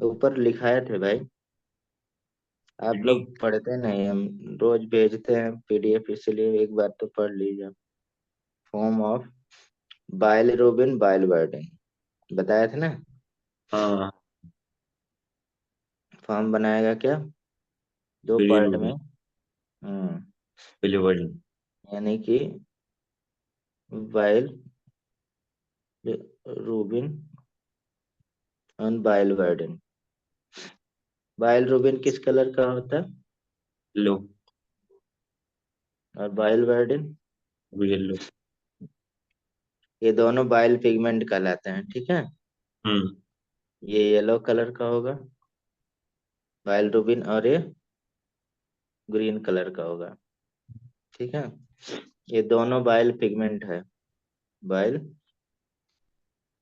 ऊपर लिखाए थे भाई, आप किडनी। लोग पढ़ते नहीं, हम रोज भेजते हैं पीडीएफ, इसलिए एक बार तो पढ़ लीजिए। फॉर्म ऑफ बाइलरुबिन बाइलवर्डिन बताया था ना। हाँ। फॉर्म बनाएगा क्या? दो पार्ट में। बिलीरुबिन। हम्म, बिलीवर्डिन। यानी कि बाइल रूबिन और बाइलवर्डिन। बाइलरुबिन किस कलर का होता है? लो। और बाइलवर्डिन, येलो। ये दोनों बाइल पिगमेंट कहलाते हैं, ठीक है। हम्म। ये येलो कलर का होगा बाइलरुबिन, और ये ग्रीन कलर का होगा, ठीक है। ये दोनों बाइल पिगमेंट है, बाइल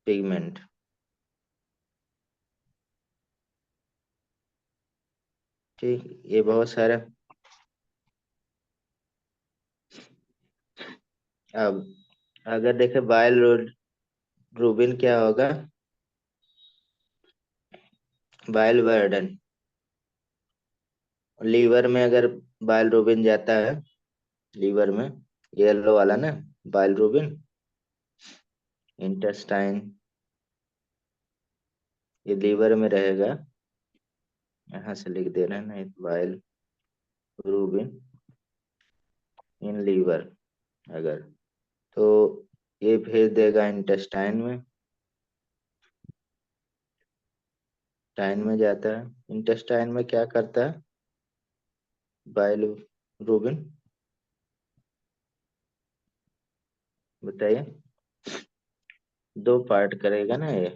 पिगमेंट। ठीक, ये बहुत सारा। अब अगर देखे बाइल रूबिन क्या होगा, बाइल बर्डन। लीवर में अगर बाइल रूबिन जाता है, लीवर में, येलो वाला ना बाइल रूबिन, इंटेस्टाइन, ये लीवर में रहेगा। यहाँ से लिख दे रहे हैं ना, बाइल रूबिन इन लीवर, अगर, तो ये भेज देगा इंटेस्टाइन में। टाइन में जाता है, इंटेस्टाइन में क्या करता है बाइल रूबिन, बताइए। दो पार्ट करेगा ना ये,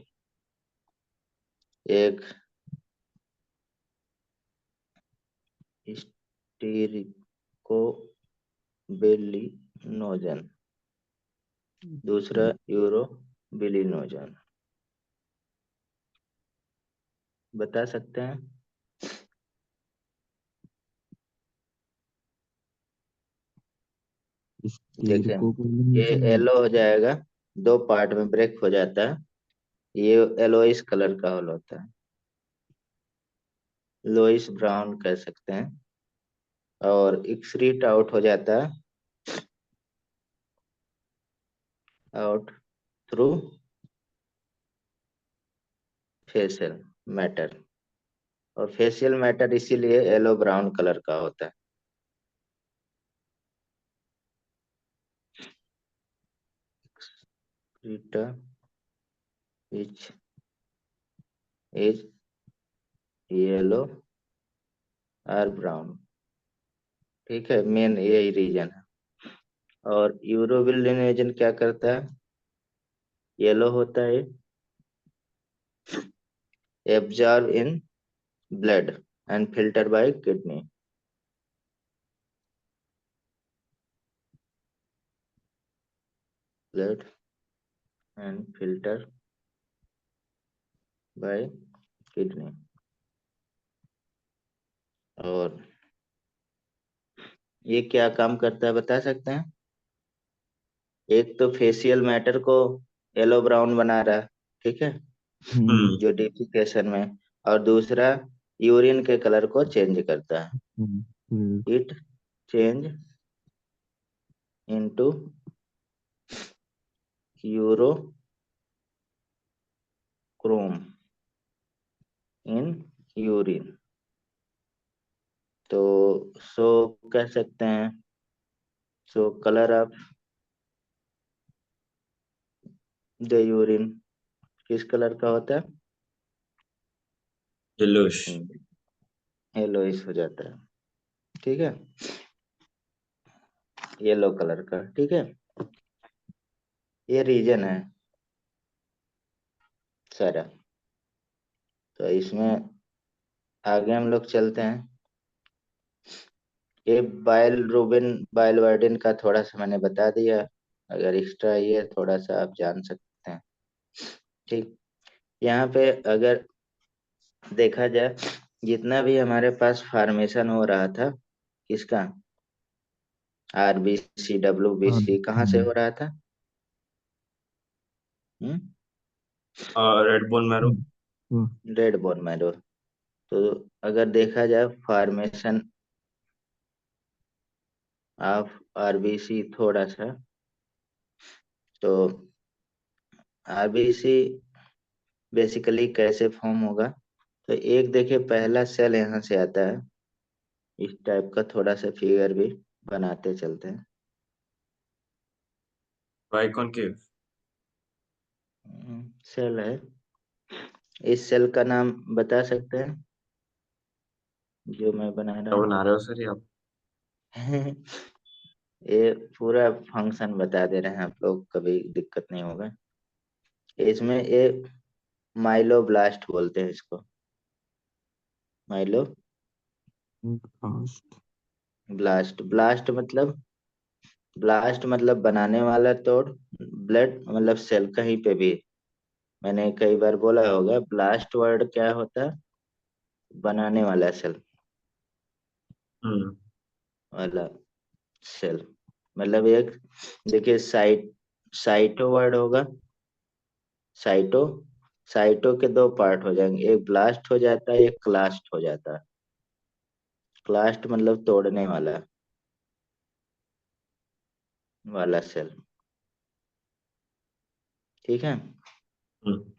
एक स्टीरिकोबिलिनोजन, दूसरा यूरोबिलिनोजन। बता सकते हैं? देखें, ये स्टीरकोबिलिनोजन। येलो हो जाएगा, दो पार्ट में ब्रेक हो जाता है। ये येलोइस कलर का हॉल होता है, लोइस ब्राउन कह सकते हैं। और एक्सक्रीट आउट हो जाता है, आउट थ्रू फेशियल मैटर। और फेशियल मैटर इसीलिए येलो ब्राउन कलर का होता है। Excreta which is yellow or brown। ठीक है, मेन यही रीजन है। और यूरोबिलिनेजन क्या करता है? येलो होता है, absorb in blood and filter by kidney. Blood and filter by kidney. और ये क्या काम करता है बता सकते हैं? एक तो फेशियल मैटर को येलो ब्राउन बना रहा है, ठीक है, हम्म। जो डिफिकेशन में। और दूसरा यूरिन के कलर को चेंज करता है। हम्म। It change into urochrome in urine. तो सो कह सकते हैं, so colour of the urine किस कलर का होता है? येलोश। येलोइश हो जाता है, ठीक है, येलो कलर का, ठीक है। ये रीजन है सारा। तो इसमें आगे हम लोग चलते हैं। ये बाइल रूबिन बाइलवर्डिन का थोड़ा सा मैंने बता दिया, अगर एक्स्ट्रा ये थोड़ा सा आप जान सकते हैं, ठीक। यहाँ पे अगर देखा जाए, जितना भी हमारे पास फॉर्मेशन हो रहा था, किसका? आरबीसी हाँ। डब्ल्यूबीसी कहाँ से हो रहा था? Red bone marrow. Red bone marrow. तो अगर देखा जाए फॉर्मेशन ऑफ आरबीसी थोड़ा सा, तो आरबीसी बेसिकली कैसे फॉर्म होगा? तो एक देखिए, पहला सेल यहाँ से आता है, इस टाइप का थोड़ा सा फिगर भी बनाते चलते हैं। बाइकॉनकेव। सेल है, इस सेल का नाम बता सकते हैं जो मैं बना रहा क्या हूँ? बना रहे हो सर ये आप? ये पूरा फंक्शन बता दे रहे हैं आप लोग, कभी दिक्कत नहीं होगा। इसमें ये माइलोब्लास्ट बोलते हैं इसको, माइलो फास्ट। ब्लास्ट। ब्लास्ट मतलब बनाने वाला तोड़, ब्लड मतलब सेल कहीं पे भी। मैंने कई बार बोला होगा, ब्लास्ट वर्ड क्या होता है? बनाने वाला सेल हम्म। वाला सेल। मतलब एक, देखिए साइटो वर्ड होगा, साइटो। साइटो के दो पार्ट हो जाएंगे, एक ब्लास्ट हो जाता है, एक क्लास्ट हो जाता है। क्लास्ट मतलब तोड़ने वाला सेल, ठीक है। हम्म।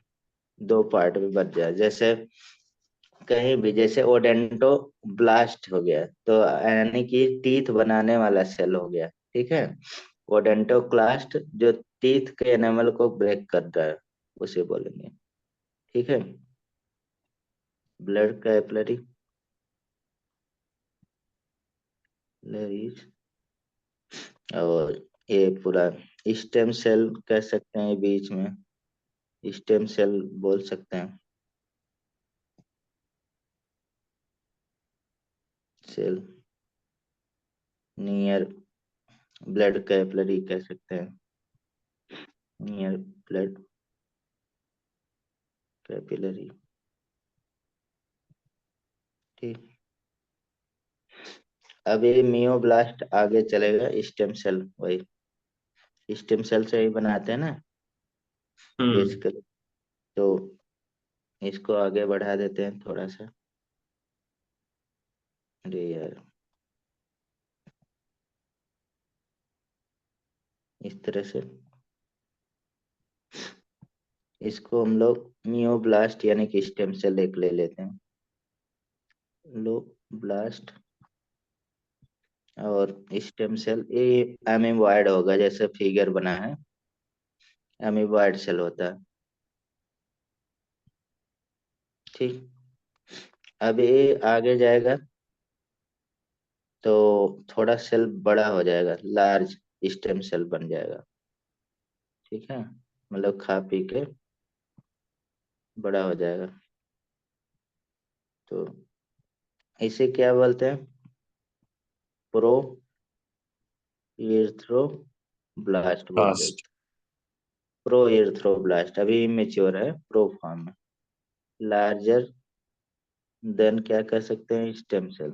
दो पार्ट में बच जाए, जैसे कहीं भी, जैसे ओडेंटो ब्लास्ट हो गया तो यानी कि टीथ बनाने वाला सेल हो गया, ठीक है। ओडेंटो क्लास्ट जो टीथ के एनिमल को ब्रेक कर रहा है, उसे बोलेंगे, ठीक है। ब्लड कैपिलरी और ये पूरा स्टेम सेल कह सकते हैं, बीच में स्टेम सेल बोल सकते हैं। सेल नियर ब्लड कैपिलरी कह सकते हैं, नियर ब्लड कैपिलरी। ठीक। अब ये मियोब्लास्ट आगे चलेगा, स्टेम सेल, वही स्टेम सेल से ही बनाते हैं ना हम्म। बेसिकली। तो इसको आगे बढ़ा देते हैं थोड़ा सा। अरे यार, इस तरह से इसको हम लोग मियोब्लास्ट यानी कि स्टेम सेल एक ले लेते हैं, लो ब्लास्ट। और स्टेम सेल ये एमीबॉयड होगा, जैसे फिगर बना है, एमीबॉयड सेल होता है। ठीक। अब ये आगे जाएगा तो थोड़ा सेल बड़ा हो जाएगा, लार्ज स्टेम सेल बन जाएगा। ठीक है, मतलब खा पी के बड़ा हो जाएगा। तो इसे क्या बोलते हैं? प्रो इर्थ्रोब्लास्ट बोलते हैं। लास्ट। प्रो इर्थ्रोब्लास्ट अभी इमेच्योर है, प्रो फॉर्म में। लार्जर देन क्या कर सकते हैं? Stem cell.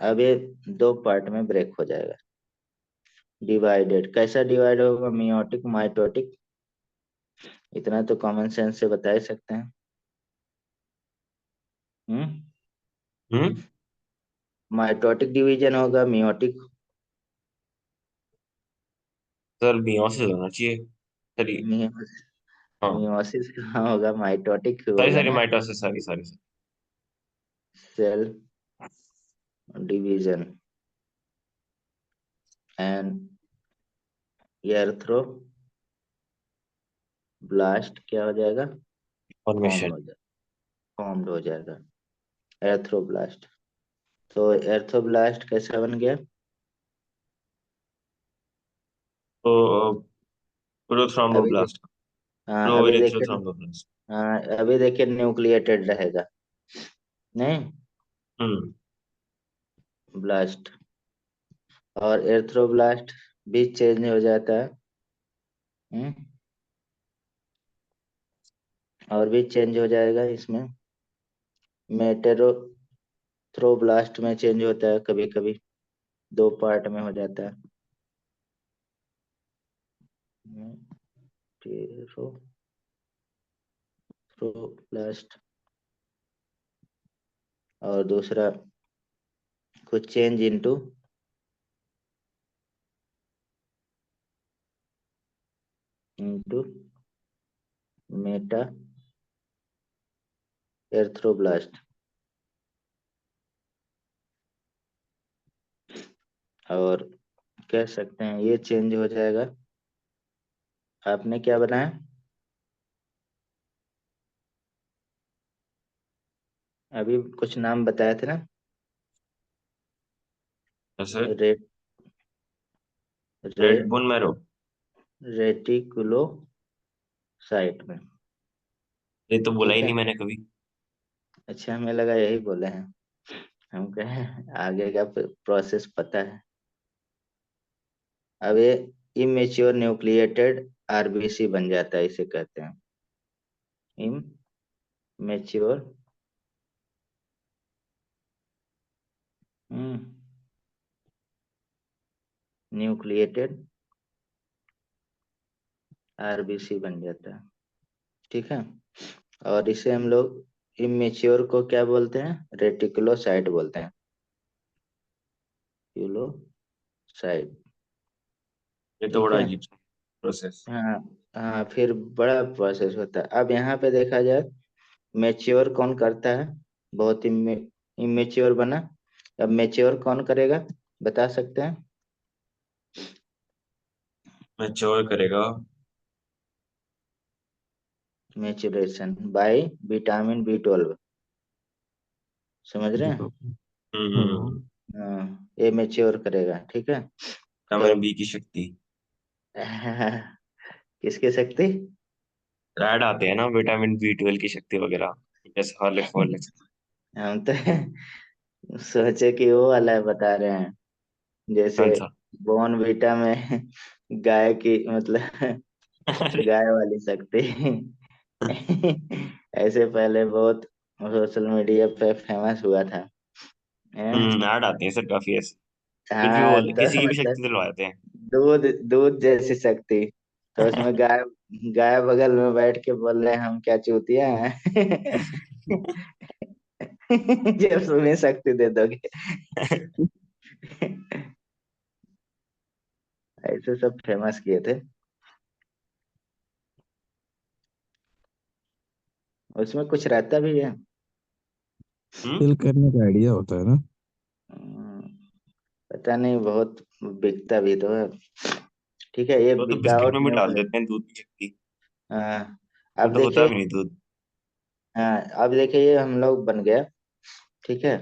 अब ये दो पार्ट में ब्रेक हो जाएगा, डिवाइडेड। कैसा डिवाइड होगा? मियोटिक माइटोटिक, इतना तो कॉमन सेंस से बता ही सकते हैं। हम्म। हम्म। माइटोटिक डिवीजन होगा, मियोटिक। सर मियोसिस होना चाहिए। सॉरी। हाँ। मियोसिस कहाँ होगा? माइटोटिक सॉरी होगा सॉरी ना। Mitosis, sorry sorry. Cell division and erythroblast क्या हो जाएगा? Form formation. हो जाएगा, फॉर्म्ड हो जाएगा एर्थ्रोब्लास्ट। तो एर्थ्रोब्लास्ट कैसा बन गया? तो अभी देख, प्रोथ्रोम्बोब्लास्ट। हाँ प्रो अभी देखिए, इरिथ्रोथ्रोम्बोब्लास्ट। हाँ अभी देखिए न्यूक्लिएटेड रहेगा, नहीं हम्म। ब्लास्ट। और एर्थ्रोब्लास्ट भी चेंज हो जाता है। हम्म। और भी चेंज हो जाएगा इसमें। मेटेरोथ्रोब्लास्ट में चेंज होता है कभी कभी, दो पार्ट में हो जाता है। मेटेरोथ्रोब्लास्ट। और दूसरा कुछ चेंज इनटू मेटा एर्थ्रोब्लास्ट। और कह सकते हैं ये चेंज हो जाएगा। आपने क्या बनाया? अभी कुछ नाम बताए थे ना, जैसे रेट रे रेड बोन मैरो। रेटिकुलोसाइट में। ये तो बोला ठीक ही है। नहीं मैंने कभी। अच्छा, हमें लगा यही बोले हैं। हम कहे आगे का प्रोसेस पता है। अब ये इमेच्योर न्यूक्लिएटेड आरबीसी बन जाता है, इसे कहते हैं इमेच्योर न्यूक्लिएटेड आरबीसी बन जाता है। ठीक है। और इसे हम लोग इमेच्योर को क्या बोलते हैं? रेटिकुलोसाइट बोलते हैं, क्यूलोसाइट। ये तो ठीक बड़ा है। अजीब प्रोसेस। हाँ, हाँ फिर बड़ा प्रोसेस होता है। अब यहाँ पे देखा जाए, मेच्योर कौन करता है? बहुत इमेच्योर बना, अब मेच्योर कौन करेगा? बता सकते हैं? मैच्योर करेगा। मेच्योरेशन बाय विटामिन बी 12, समझ रहे हैं? हाँ। हाँ, ये मेच्योर करेगा। ठीक है। तो विटामिन बी की शक्ति। किसकी शक्ति? ऐड आते हैं ना विटामिन बी 12 की शक्ति वगैरह। जैसे हॉर्लिक्स हॉर्लिक्स। हम तो सोचे कि वो वाला बता रहे हैं, जैसे कौन सा? बॉर्नवीटा में गाय की मतलब गाय वाली शक्ति। ऐसे पहले बहुत सोशल मीडिया पे फेमस हुआ था। हैं? ऐड आते हैं सर काफी ऐसे। कुछ भी हाँ बोल, तो किसी की भी मतलब शक्ति दिलवाते हैं। दूध दूध जैसी शक्ति। तो उसमें गाय गाय बगल में बैठ के बोल रहे हैं हम क्या चूतिया हैं। जब तुम्हें शक्ति दे दोगे। ऐसे सब फेमस किए थे। उसमें कुछ रहता भी है। हम्म। फिल करने का आइडिया होता है ना। हम्म, पता नहीं, बहुत बिकता भी तो है। ठीक है, ये वो तो बिस्किट विदाउट में भी डाल न्यूक्लियस। देते हैं दूध की शक्ति। हाँ। वो अब तो होता देखिए। भी नहीं दूध। हाँ, अब देखिए ये हम लोग बन गया। ठीक है।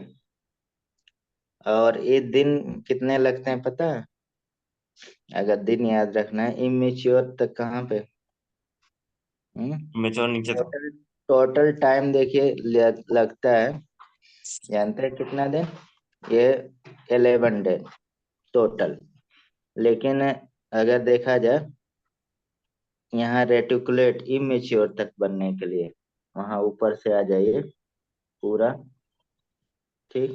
और ये दिन कितने लगते हैं पता है? अगर दिन याद रखना है इमेच्योर तक कहाँ पे। मेच्योर नीचे था। टोटल टोटल टाइम देखिए लगता है। जानते हैं कितना दिन? ये 11 डे टोटल। लेकिन अगर देखा जाए, यहाँ रेटिकुलेट इमेच्योर तक बनने के लिए वहां ऊपर से आ जाइए पूरा। ठीक।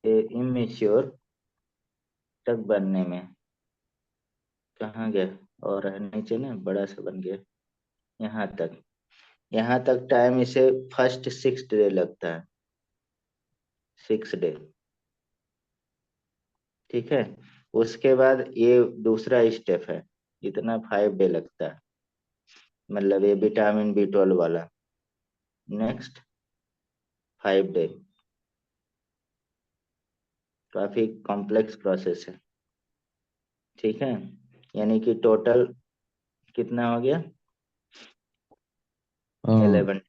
ये इमेच्योर तक बनने में कहाँ गया? और है नीचे ना, बड़ा सा बन गया। यहाँ तक टाइम इसे फर्स्ट 6 डे लगता है। 6 डे। ठीक है। उसके बाद ये दूसरा स्टेप है। इतना 5 डे लगता है। मतलब ये विटामिन B12 वाला। Next 5 day. काफी कॉम्प्लेक्स प्रोसेस है। ठीक है। यानी कि टोटल कितना हो गया? हाँ, 11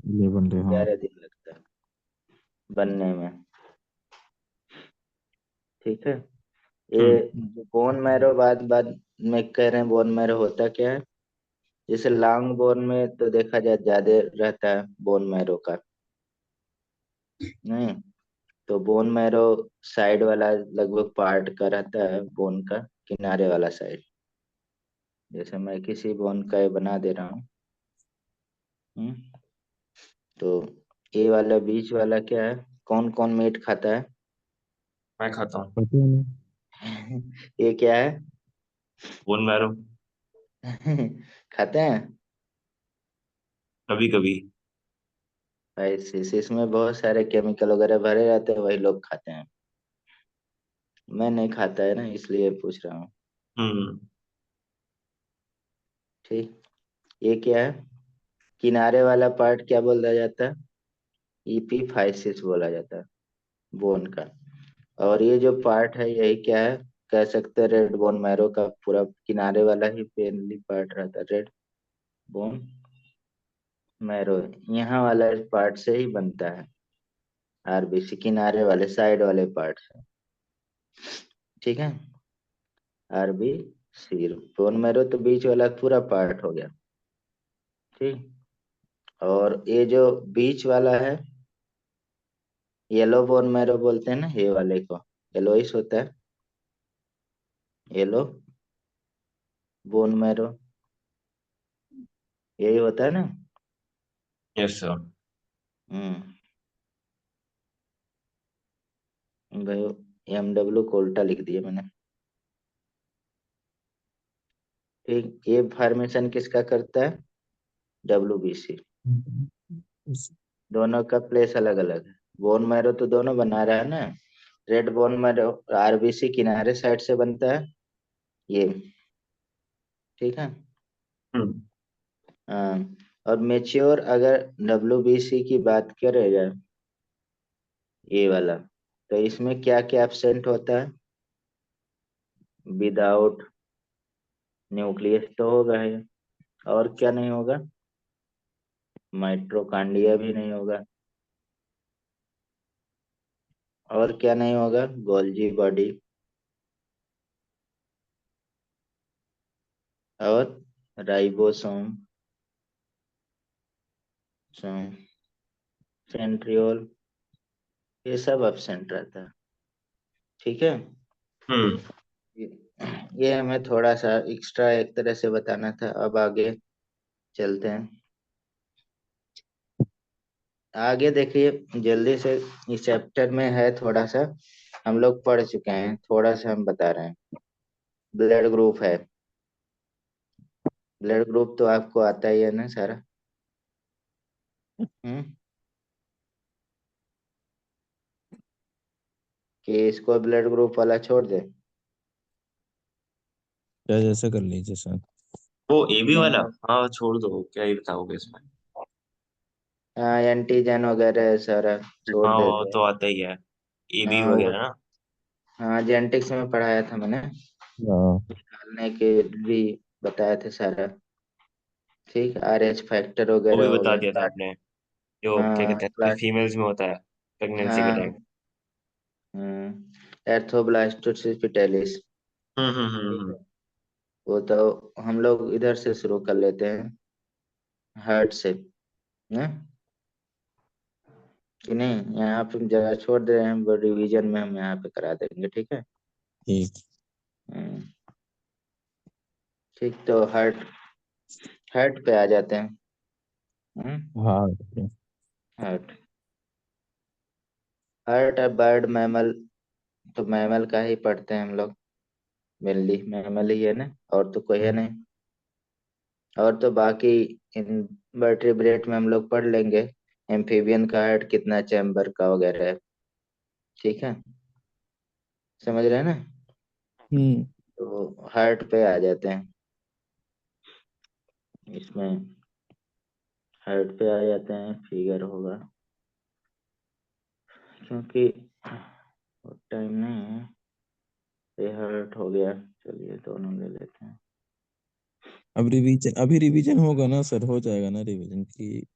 11 डे, हाँ। 11 दिन लगता है बनने में। ठीक है। ये हम्म। बोन मैरो बाद बाद में कह रहे हैं, बोन मैरो होता क्या है? जैसे लॉन्ग बोन में तो देखा जाए ज्यादा रहता है बोन मैरो का। नहीं। तो बोन मैरो साइड वाला लगभग पार्ट का रहता है, बोन का किनारे वाला साइड। जैसे मैं किसी बोन का ये बना दे रहा हूँ। हम्म, तो ये वाला बीच वाला क्या है? कौन कौन मीट खाता है? मैं खाता हूँ। पता नहीं। ये क्या है? Bone marrow. खाते हैं। कभी कभी। इसमें बहुत सारे केमिकल वगैरह भरे रहते हैं, वही लोग खाते हैं। मैं नहीं खाता है ना, इसलिए पूछ रहा हूँ। हम्म। ठीक। ये क्या है? किनारे वाला पार्ट क्या बोला जाता है? इपीफाइसिस बोला जाता है बोन का। और ये जो पार्ट है यही क्या है? कह सकते हैं रेड बोन मैरो का पूरा किनारे वाला ही पेनली पार्ट रहता है, रेड बोन मैरो। यहाँ वाला इस पार्ट से ही बनता है। आरबीसी किनारे वाले साइड वाले पार्ट से। ठीक है। आरबी सी बोन मैरो तो बीच वाला पूरा पार्ट हो गया। ठीक। और ये जो बीच वाला है, येलो बोन मैरो बोलते हैं ना ये वाले को। येलोइश होता है। येलो बोन मैरो यही होता है ना। Yes sir. हम्म। भाई, MW को उल्टा लिख दिया मैंने। ठीक। ये फॉर्मेशन किसका करता है? WBC। दोनों का प्लेस अलग अलग है। बोन मैरो तो दोनों बना रहा है ना। रेड बोन मैरो आरबीसी किनारे साइड से बनता है ये। ठीक है। हम्म। हाँ। और मेच्योर अगर WBC की बात करें जाए, ये वाला, तो इसमें क्या क्या एब्सेंट होता है? विदाउट न्यूक्लियस तो होगा ही। और क्या नहीं होगा? माइट्रोकांडिया भी नहीं होगा। और क्या नहीं होगा? Golgi body. और राइबोसोम। सेंट्रियोल, ये सब एब्सेंट रहता है। ठीक है, हम्म। ये हमें थोड़ा सा एक्स्ट्रा एक तरह से बताना था। अब आगे चलते हैं। आगे देखिए जल्दी से, इस चैप्टर में है थोड़ा सा, हम लोग पढ़ चुके हैं, थोड़ा सा हम बता रहे हैं। ब्लड ग्रुप है। ब्लड ग्रुप तो आपको आता ही है ना सारा। हम्म कि इसको ब्लड ग्रुप वाला छोड़ दे। क्या जैसे कर लीजिए सर। वो AB वाला, हम्म हाँ छोड़ दो, क्या ही बताओगे इसमें। हाँ, एंटीजन वगैरह सारा छोड़ हाँ वो देते हैं। तो आता ही है, AB हाँ वो, वगैरह ना। हाँ जेनेटिक्स में पढ़ाया था मैंने, हाँ। निकालने के भी बताए थे सारा। ठीक, RH फैक्टर वो भी वगैरह हो बता गया, दिया था आपने, जो क्या हाँ कहते हैं फीमेल्स में होता है प्रेगनेंसी के टाइम। हाँ, एर्थोब्लास्टोसिस पिटेलिस। ठीक हम्म। है, वो तो हम लोग इधर से शुरू कर लेते हैं, हार्ट से ना, कि नहीं, यहाँ पे जगह छोड़ दे रहे हैं, रिवीजन में हम यहाँ पे करा देंगे। ठीक है। ठीक। हम्म, ठीक, तो हार्ट, हार्ट पे आ जाते हैं। हाँ। हार्ट, हार्ट है बर्ड मैमल, तो मैमल का ही पढ़ते हैं हम लोग, मेनली मैमल ही है ना, और तो कोई है नहीं। और तो बाकी इनवर्टिब्रेट में हम लोग पढ़ लेंगे, एम्फीबियन का हार्ट कितना चैम्बर का वगैरह है। ठीक है, समझ रहे हैं ना। हम्म। तो हार्ट पे आ जाते हैं, इसमें हार्ट पे आ जाते हैं, फिगर होगा, क्योंकि टाइम नहीं है। ये हार्ट हो गया, चलिए दोनों ले लेते हैं। अब रिवीजन, अभी रिवीजन होगा ना सर, हो जाएगा ना रिवीजन की।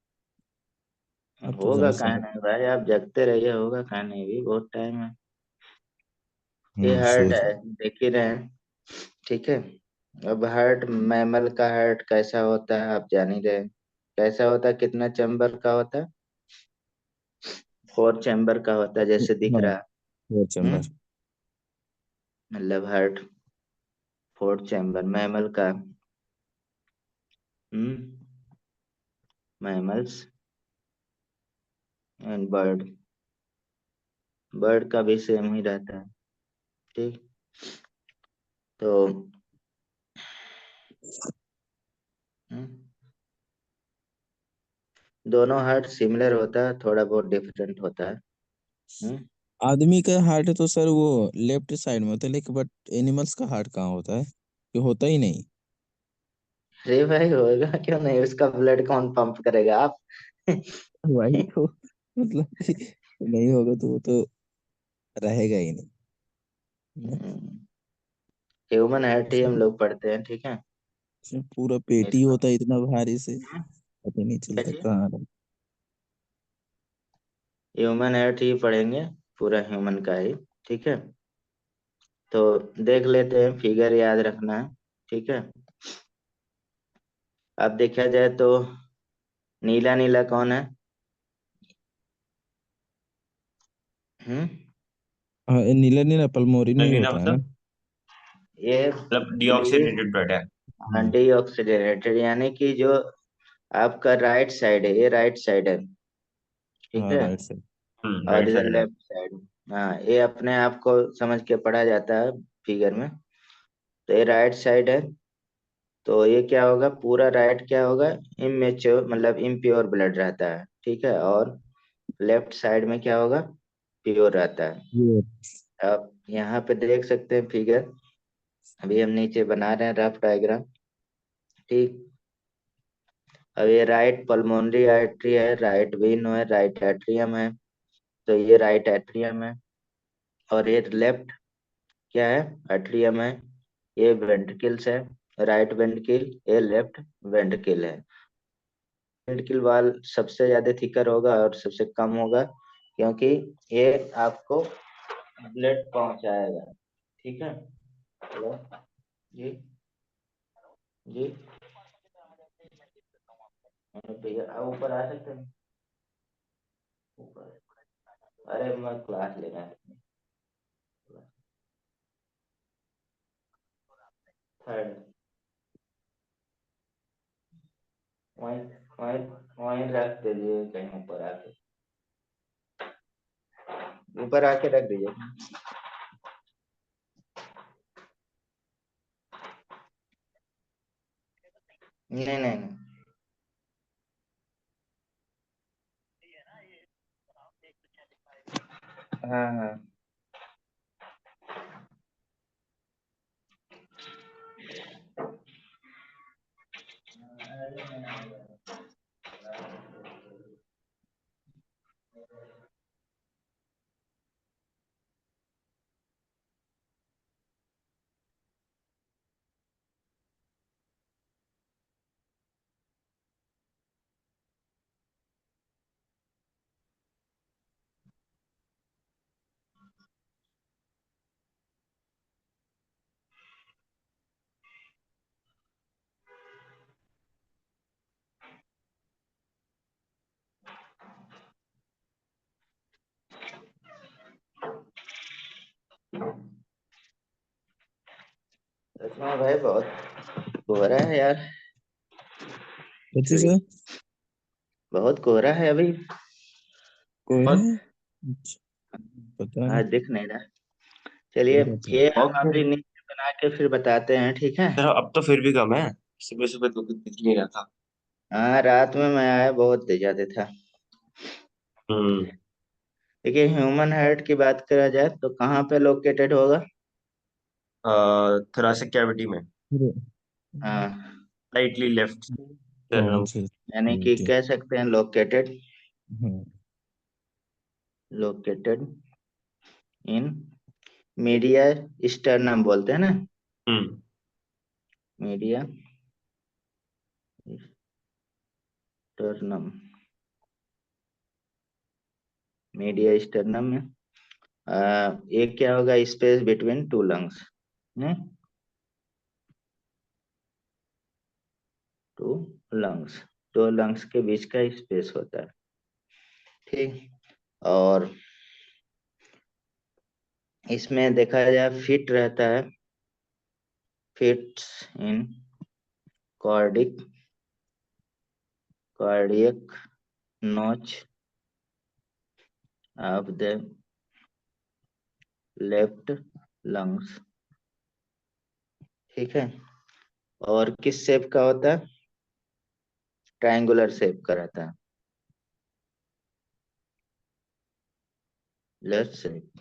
अब तो होगा जरा कहाँ समझ। नहीं भाई, आप जगते रहिए, होगा कहाँ नहीं, भी बहुत टाइम है। ये हार्ट सोच। है, देख ही रहे हैं। ठीक है, अब हार्ट, मैमल का हार्ट कैसा होता है आप जान ही रहे हैं। कैसा होता है, कितना चैम्बर का होता है, 4 चैम्बर का होता है, जैसे दिख हाँ, रहा है। वो चैम्बर। मतलब हार्ट 4 चैम्बर मैमल का। हम्म मैमल्स एंड बर्ड, बर्ड का भी सेम ही रहता है। ठीक, तो हम्म, दोनों हार्ट सिमिलर होता है, थोड़ा बहुत डिफरेंट होता है। हम्म आदमी का हार्ट तो सर वो लेफ्ट साइड में होता है, लेकिन बट एनिमल्स का हार्ट कहाँ होता है, ये होता ही नहीं। अरे भाई होगा क्यों नहीं, उसका ब्लड कौन पंप करेगा आप। वही तो, मतलब कि नहीं होगा तो वो तो रहेगा ही नहीं ना। ह्यूमन हार्ट ही हम उसमें लोग पढ़ते हैं। ठीक है, उसमें पूरा पेट ही इसको होता है इतना भारी से, पता नहीं क्या चलता चीज, कहाँ रहा। ह्यूमन हार्ट ही पढ़ेंगे, पूरा ह्यूमन का ही। ठीक है, तो देख लेते हैं, फिगर याद रखना है। ठीक है, अब देखा जाए तो नीला नीला कौन है। हम्म हाँ, ये नीला नीला पल्मोरी में ही लेकिन ना होता है ना। मतलब ये ब्लूइश डीऑक्सीडेटेड ब्लड है। हम्म। एंटी ऑक्सीडेंटेड, यानी कि जो आपका राइट साइड है, ये राइट साइड है। ठीक हाँ, है, राइट साइड। और राइट इधर साइड है। Left side. हाँ, ये अपने आप को समझ के पढ़ा जाता है फिगर में। तो ये राइट साइड है, तो ये क्या होगा, पूरा राइट क्या होगा, इमेच्योर मतलब इम्प्योर ब्लड रहता है। ठीक है, और लेफ्ट साइड में क्या होगा, प्योर रहता है। ये आप यहाँ पे देख सकते हैं फिगर, अभी हम नीचे बना रहे हैं रफ डायग्राम। ठीक, अब ये राइट पल्मोनरी आर्टरी है, राइट वेन है, राइट एट्रियम है, तो ये राइट एट्रियम है। और ये लेफ्ट क्या है, एट्रियम है। ये वेंट्रिकल्स है, राइट वेंट्रिकल, ये लेफ्ट वेंट्रिकल है। वेंट्रिकल वाल सबसे ज्यादा थिकर होगा और सबसे कम होगा, क्योंकि ये आपको ब्लड पहुंचाएगा। ठीक है, हेलो जी, जी, भैया ऊपर आ सकते हैं ऊपर? अरे मैं क्लास लेना है। थर्ड। वहीं वहीं वहीं रख दीजिए कहीं ऊपर आके। ऊपर आके रख दीजिए। नहीं नहीं नहीं। हाँ हाँ। इसमें भाई बहुत कोहरा है यार। अच्छे अभी से बहुत कोहरा है अभी। कोई और है? अच्छा, पता नहीं। आज दिख नहीं रहा। चलिए, कोहरा तो ये हम फॉग है। अभी नीचे बना के फिर बताते हैं, ठीक है? चलो अब तो फिर भी कम है। सुबह सुबह तो कुछ दिख नहीं रहा था। हाँ, रात में मैं आया बहुत ज्यादा था। हम्म। देखिए, ह्यूमन हार्ट की बात करा जाए तो कहाँ पे लोकेटेड होगा? थोरेसिक कैविटी में। फिर हाँ, स्लाइटली लेफ्ट कौन स्टर्नम। से यानी कि कैविटी? कह सकते हैं लोकेटेड। हम्म। लोकेटेड इन मीडिया स्टर्नम बोलते हैं ना। हम्म। Mediastinum. मीडिया स्टर्नम में एक क्या होगा? Space between two lungs. Two lungs. दो लंग्स के बीच का स्पेस होता है, ठीक। और इसमें देखा जाए फिट रहता है। Fits in cardiac cardiac notch of the left lungs, ठीक है। और किस शेप का होता है? ट्रायंगुलर शेप का रहता है। Left shape.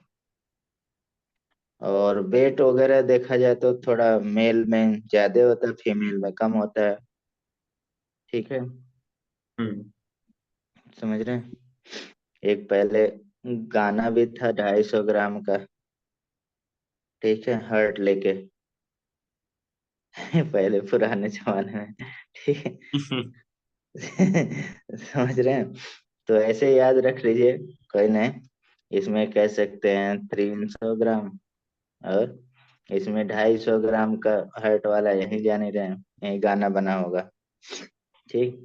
और वेट वगैरह देखा जाए तो थोड़ा मेल में ज्यादा होता है, फीमेल में कम होता है, ठीक है। हम्म। समझ रहे हैं? एक पहले गाना भी था 250 ग्राम का, ठीक है, हर्ट लेके। पहले पुराने जमाने में, ठीक है। समझ रहे हैं? तो ऐसे याद रख लीजिए, कोई नहीं। इसमें कह सकते हैं 300 ग्राम, और इसमें 250 ग्राम का हर्ट वाला, यही जान ही रहे हैं, यही गाना बना होगा, ठीक।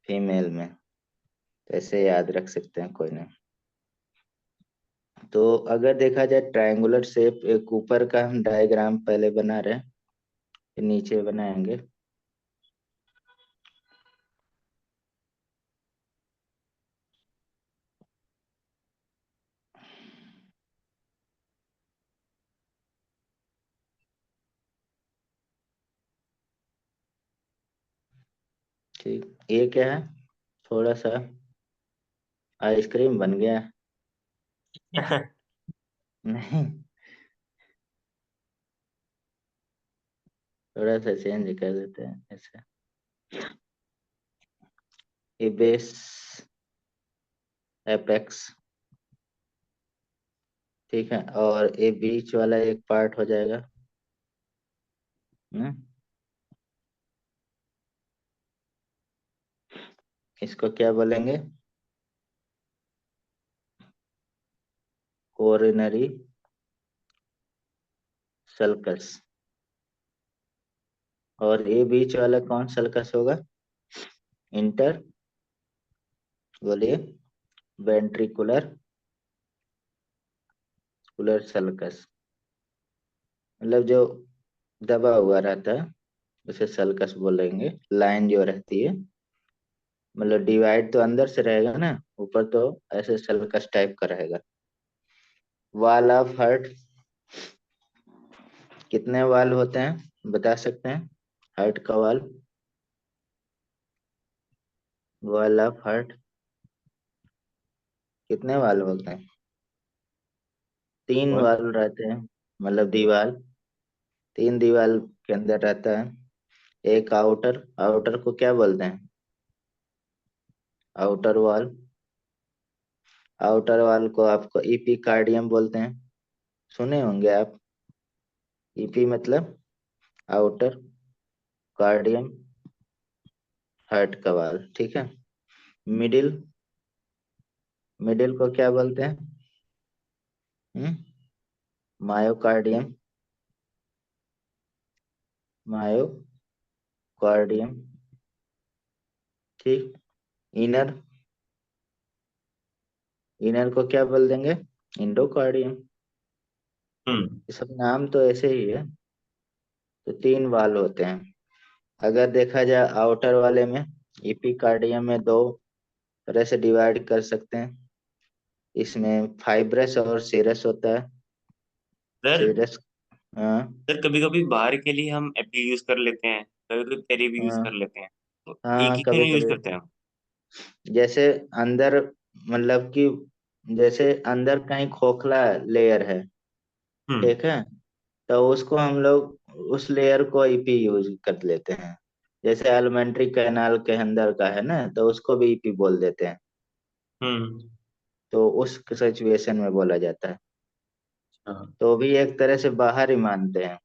फीमेल में तो ऐसे याद रख सकते हैं, कोई नहीं। तो अगर देखा जाए ट्रायंगुलर शेप, एक ऊपर का हम डायग्राम पहले बना रहे हैं, फिर नीचे बनाएंगे। ठीक, ये क्या है? थोड़ा सा आइसक्रीम बन गया। नहीं, थोड़ा सा चेंज कर देते हैं ऐसे। ये बेस, एपेक्स, ठीक है। और ये बीच वाला एक पार्ट हो जाएगा ना, इसको क्या बोलेंगे? Coronary sulcus. और ये बीच वाला कौन सल्कस होगा? इंटर बोलिए। वेंट्रिकुलर कुलर सल्कस, मतलब जो दबा हुआ रहता है उसे सल्कस बोलेंगे। लाइन जो रहती है, मतलब डिवाइड तो अंदर से रहेगा ना, ऊपर तो ऐसे सल्कस टाइप का रहेगा। वॉल ऑफ हार्ट, कितने वाल होते हैं बता सकते हैं? हार्ट का वाल, वॉल ऑफ हार्ट कितने वाल होते हैं? 3 और वाल रहते हैं, मतलब दीवार, 3 दीवार के अंदर रहता है। एक आउटर, आउटर को क्या बोलते हैं? आउटर वॉल, आउटर वॉल को आपको इपिकार्डियम बोलते हैं, सुने होंगे आप। ईपी मतलब आउटर, कार्डियम हार्ट का वाल, ठीक है। मिडिल, मिडिल को क्या बोलते हैं? मायोकार्डियम, मायोकार्डियम, ठीक। इनर, इनर को क्या बोल देंगे? इंडोकार्डियम। हम्म ये सब नाम तो ऐसे ही है। तो 3 वाल होते हैं। अगर देखा जाए आउटर वाले में, इपिकार्डियम में 2 तरह से डिवाइड कर सकते हैं। इसमें फाइब्रस और सीरस होता है। सर सीरस, हाँ। सर कभी कभी बाहर के लिए हम एपी यूज कर लेते हैं, कभी कभी पेरी भी यूज हाँ, कर लेते हैं, तो एक हाँ ही क्यों कभी नहीं यूज कभी, करते हम? जैसे अंदर, मतलब कि जैसे अंदर कहीं खोखला लेयर है, हम्म ठीक है, तो उसको हम लोग उस लेयर को ईपी यूज कर लेते हैं। जैसे एलिमेंट्री कैनाल के अंदर का है ना, तो उसको भी ईपी बोल देते हैं। हम्म तो उस सिचुएशन में बोला जाता है। हाँ। तो भी एक तरह से बाहर ही मानते हैं,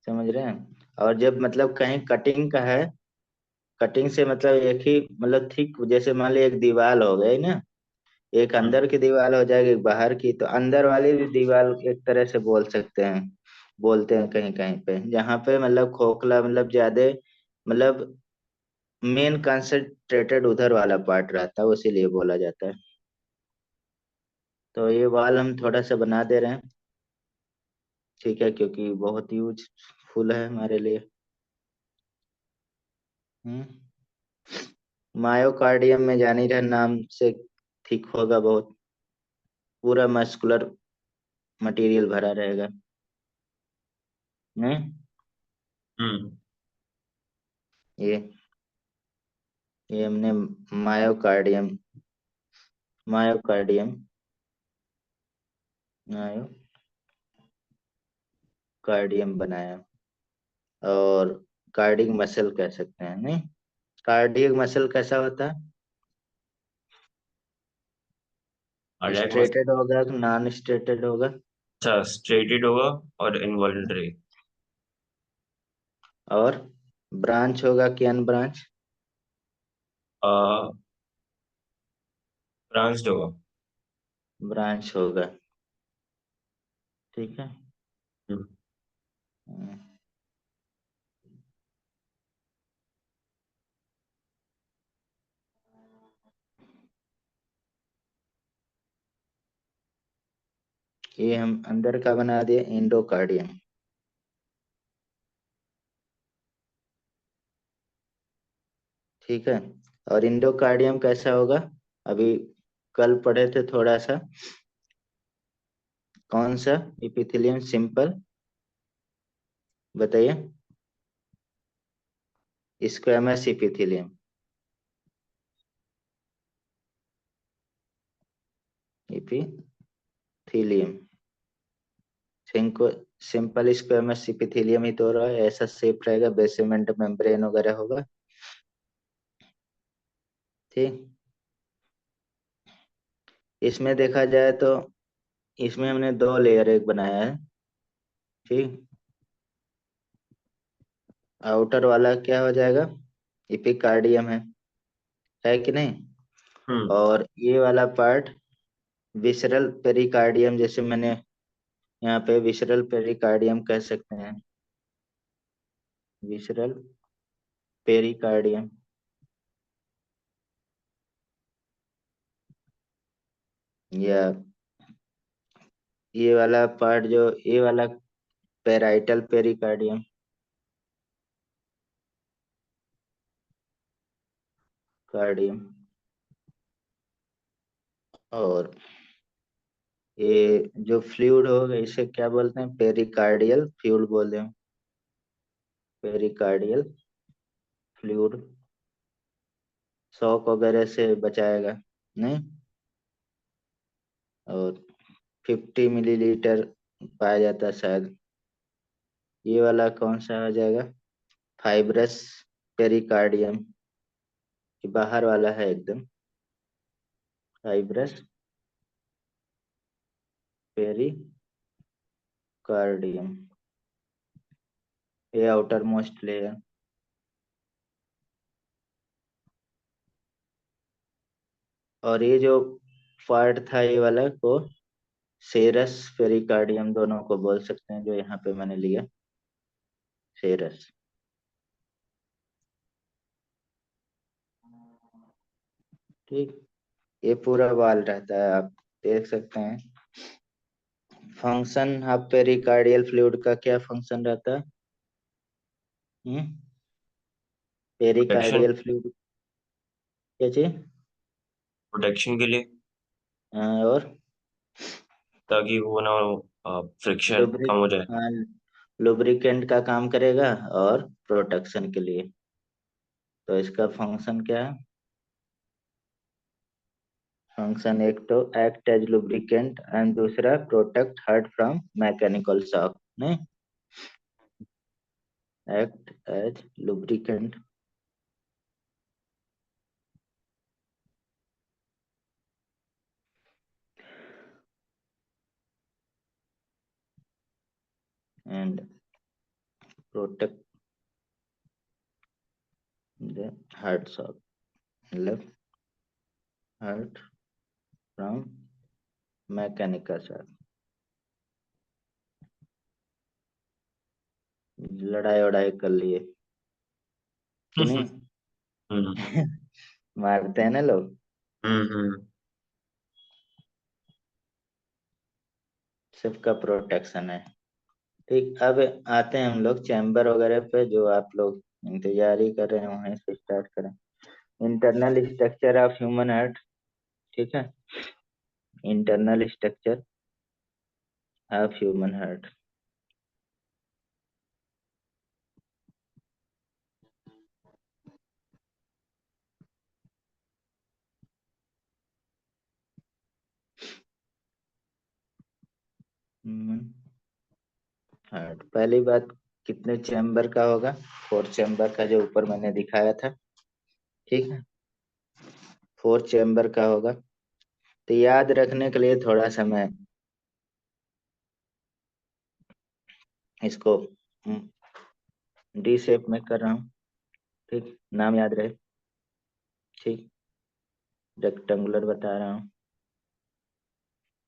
समझ रहे हैं। और जब मतलब कहीं कटिंग का है, कटिंग से मतलब एक ही, मतलब ठीक, जैसे मान ली एक दीवार हो गई ना, एक हम्म अंदर की दीवार हो जाएगी, एक बाहर की, तो अंदर वाली भी दीवार एक तरह से बोल सकते हैं, बोलते हैं कहीं कहीं पे, जहाँ पे मतलब खोखला, मतलब ज्यादा, मतलब मेन कंसंट्रेटेड उधर वाला पार्ट रहता है, इसीलिए बोला जाता है। तो ये वाल हम थोड़ा सा बना दे रहे हैं, ठीक है, क्योंकि बहुत यूजफुल है हमारे लिए। हम्म। मायोकार्डियम में जानी रहे नाम से, ठीक होगा बहुत, पूरा मस्कुलर मटेरियल भरा रहेगा। नहीं, हम्म ये ये हमने मायोकार्डियम, मायोकार्डियम, मायोकार्डियम बनाया। और कार्डियक मसल कह सकते हैं, नहीं? कार्डियक मसल कैसा होता है? कार्डियक मसल, स्ट्रेटेड होगा कि नॉन स्ट्रेटेड होगा? अच्छा स्ट्रेटेड होगा और इनवॉल्यूंटरी। और ब्रांच होगा कि अनब्रांच? ब्रांच्ड होगा। ब्रांच होगा, ठीक है। हम्म हम्म, ये हम अंदर का बना दिए इंडोकार्डियम, ठीक है। और इंडोकार्डियम कैसा होगा? अभी कल पढ़े थे थोड़ा सा, कौन सा इपिथेलियम? सिंपल, बताइए। स्क्वेमस इपिथेलियम, इपिथेलियम, सिंको सिंपल स्क्वेमस इपिथेलियम ही तो रहा है, ऐसा शेप रहेगा, बेसमेंट मेम्ब्रेन वगैरह होगा, ठीक। इसमें देखा जाए तो इसमें हमने 2 लेयर एक बनाया है, ठीक। आउटर वाला क्या हो जाएगा? इपिकार्डियम है कि नहीं? हम्म और ये वाला पार्ट विसरल पेरिकार्डियम, जैसे मैंने यहाँ पे विसरल पेरिकार्डियम कह सकते हैं, विसरल पेरिकार्डियम। या ये वाला पार्ट जो ये वाला पेराइटल पेरिकार्डियम। कार्डियम। और ये जो फ्लूइड होगा इसे क्या बोलते हैं? पेरिकार्डियल फ्लूइड बोलते हैं। पेरिकार्डियल फ्लूइड शॉक वगैरह से बचाएगा नहीं। और 50 मिलीलीटर पाया जाता है शायद। ये वाला कौन सा हो जाएगा? फाइब्रस पेरिकार्डियम, कि बाहर वाला है एकदम। फाइब्रस पेरिकार्डियम, ये आउटर मोस्ट लेयर। और ये जो पार्ट था ये वाला को सेरस पेरिकार्डियम दोनों को बोल सकते हैं, जो यहाँ पे मैंने लिया सेरस। ठीक। ये पूरा बाल रहता है, आप देख सकते हैं। फंक्शन ऑफ पेरिकार्डियल फ्लूइड का क्या फंक्शन रहता है? प्रोटेक्शन। पेरिकार्डियल फ्लूइड क्या चीज? प्रोटेक्शन के लिए। और ताकि वो ना फ्रिक्शन कम लुब्रिक हो जाए। लुब्रिकेंट का काम करेगा, और प्रोटेक्शन के लिए। तो इसका फंक्शन क्या है? फंक्शन एक तो एक्ट एज लुब्रिकेंट एंड दूसरा protect heart from mechanical shock नहीं। Act as lubricant and protect the heart shock, मतलब हार्ट फ्रॉम मैकेनिकल शॉक। लड़ाई वड़ाई कर लिए कि नहीं? हम्म। मारते हैं ना लोग। हम्म। सबका प्रोटेक्शन है। ठीक, अब आते हैं हम लोग चैम्बर वगैरह पे, जो आप लोग इंतजार ही कर रहे हैं, वहीं से स्टार्ट करें। Internal structure of human heart. ठीक है, internal structure of human heart. Human heart, पहली बात कितने चैम्बर का होगा? 4 चैम्बर का, जो ऊपर मैंने दिखाया था। ठीक है, 4 चैम्बर का होगा। तो याद रखने के लिए थोड़ा समय इसको डी शेप में कर रहा हूँ। ठीक, नाम याद रहे। ठीक, रेक्टेंगुलर बता रहा हूँ,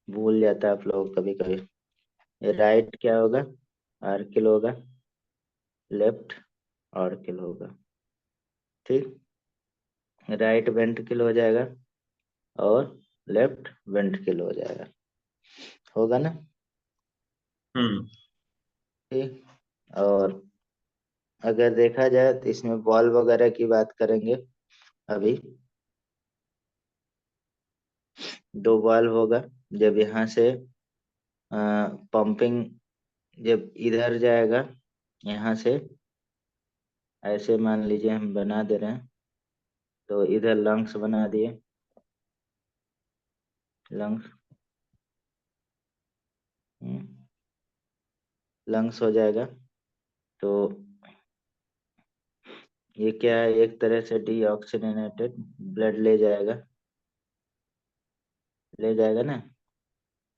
भूल जाता है आप लोग कभी कभी। राइट क्या होगा? आर्किल होगा। लेफ्ट ऑर्किल होगा। ठीक, राइट वेंट्रिकल हो जाएगा, और लेफ्ट वेंट्रिकल हो जाएगा। होगा ना? हम्म। ठीक। और अगर देखा जाए तो इसमें बॉल वगैरह की बात करेंगे अभी। 2 बॉल होगा। जब यहाँ से पंपिंग जब इधर जाएगा, यहाँ से ऐसे मान लीजिए हम बना दे रहे हैं, तो इधर लंग्स बना दिए। लंग्स, लंग्स हो जाएगा। तो ये क्या है? एक तरह से डीऑक्सीजनेटेड ब्लड ले जाएगा ना,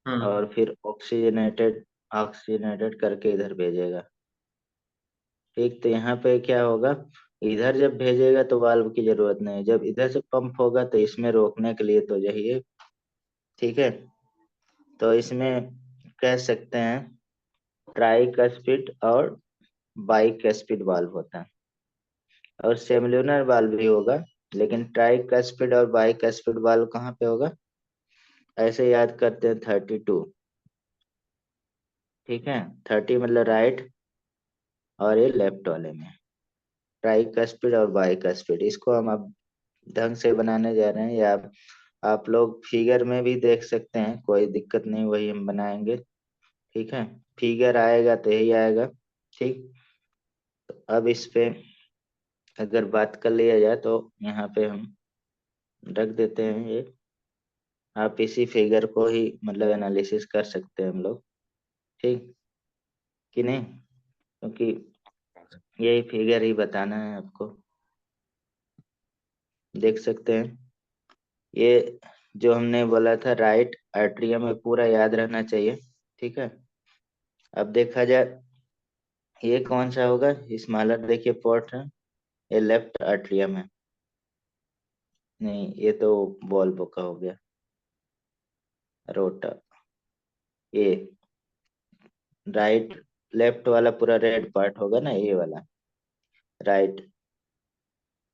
हम्म। और फिर ऑक्सीजनेटेड ऑक्सीजनेटेड करके इधर भेजेगा। ठीक, तो यहाँ पे क्या होगा? इधर जब भेजेगा तो वाल्व की जरूरत नहीं, जब इधर से पंप होगा तो इसमें रोकने के लिए तो चाहिए। ठीक है, तो इसमें कह सकते हैं ट्राई स्पीड और बाई स्पीड वाल्व होता है। और सेमिलुनर वाल्व भी होगा, लेकिन ट्राइकस्पिड और बाइकस्पिड वाल्व कहाँ पे होगा? ऐसे याद करते हैं 32। ठीक है, 30 मतलब राइट, और ये लेफ्ट वाले में ट्राइकस्पिड और बाइकस्पिड। इसको हम अब ढंग से बनाने जा रहे हैं, या आप लोग फिगर में भी देख सकते हैं, कोई दिक्कत नहीं, वही हम बनाएंगे। ठीक है, फिगर आएगा तो यही आएगा। ठीक, तो अब इस पे अगर बात कर लिया जाए तो यहाँ पे हम रख देते हैं ये। आप इसी फिगर को ही मतलब एनालिसिस कर सकते हैं हम लोग, ठीक कि नहीं? क्योंकि यही फिगर ही बताना है आपको, देख सकते हैं। ये जो हमने बोला था राइट एट्रियम में पूरा याद रहना चाहिए। ठीक है, अब देखा जाए ये कौन सा होगा, स्मॉलर देखिए पोर्ट है, ये लेफ्ट एट्रियम है। नहीं, ये तो बॉल्ब का हो गया, रोटा। ये राइट, लेफ्ट वाला पूरा रेड पार्ट होगा ना, ये वाला राइट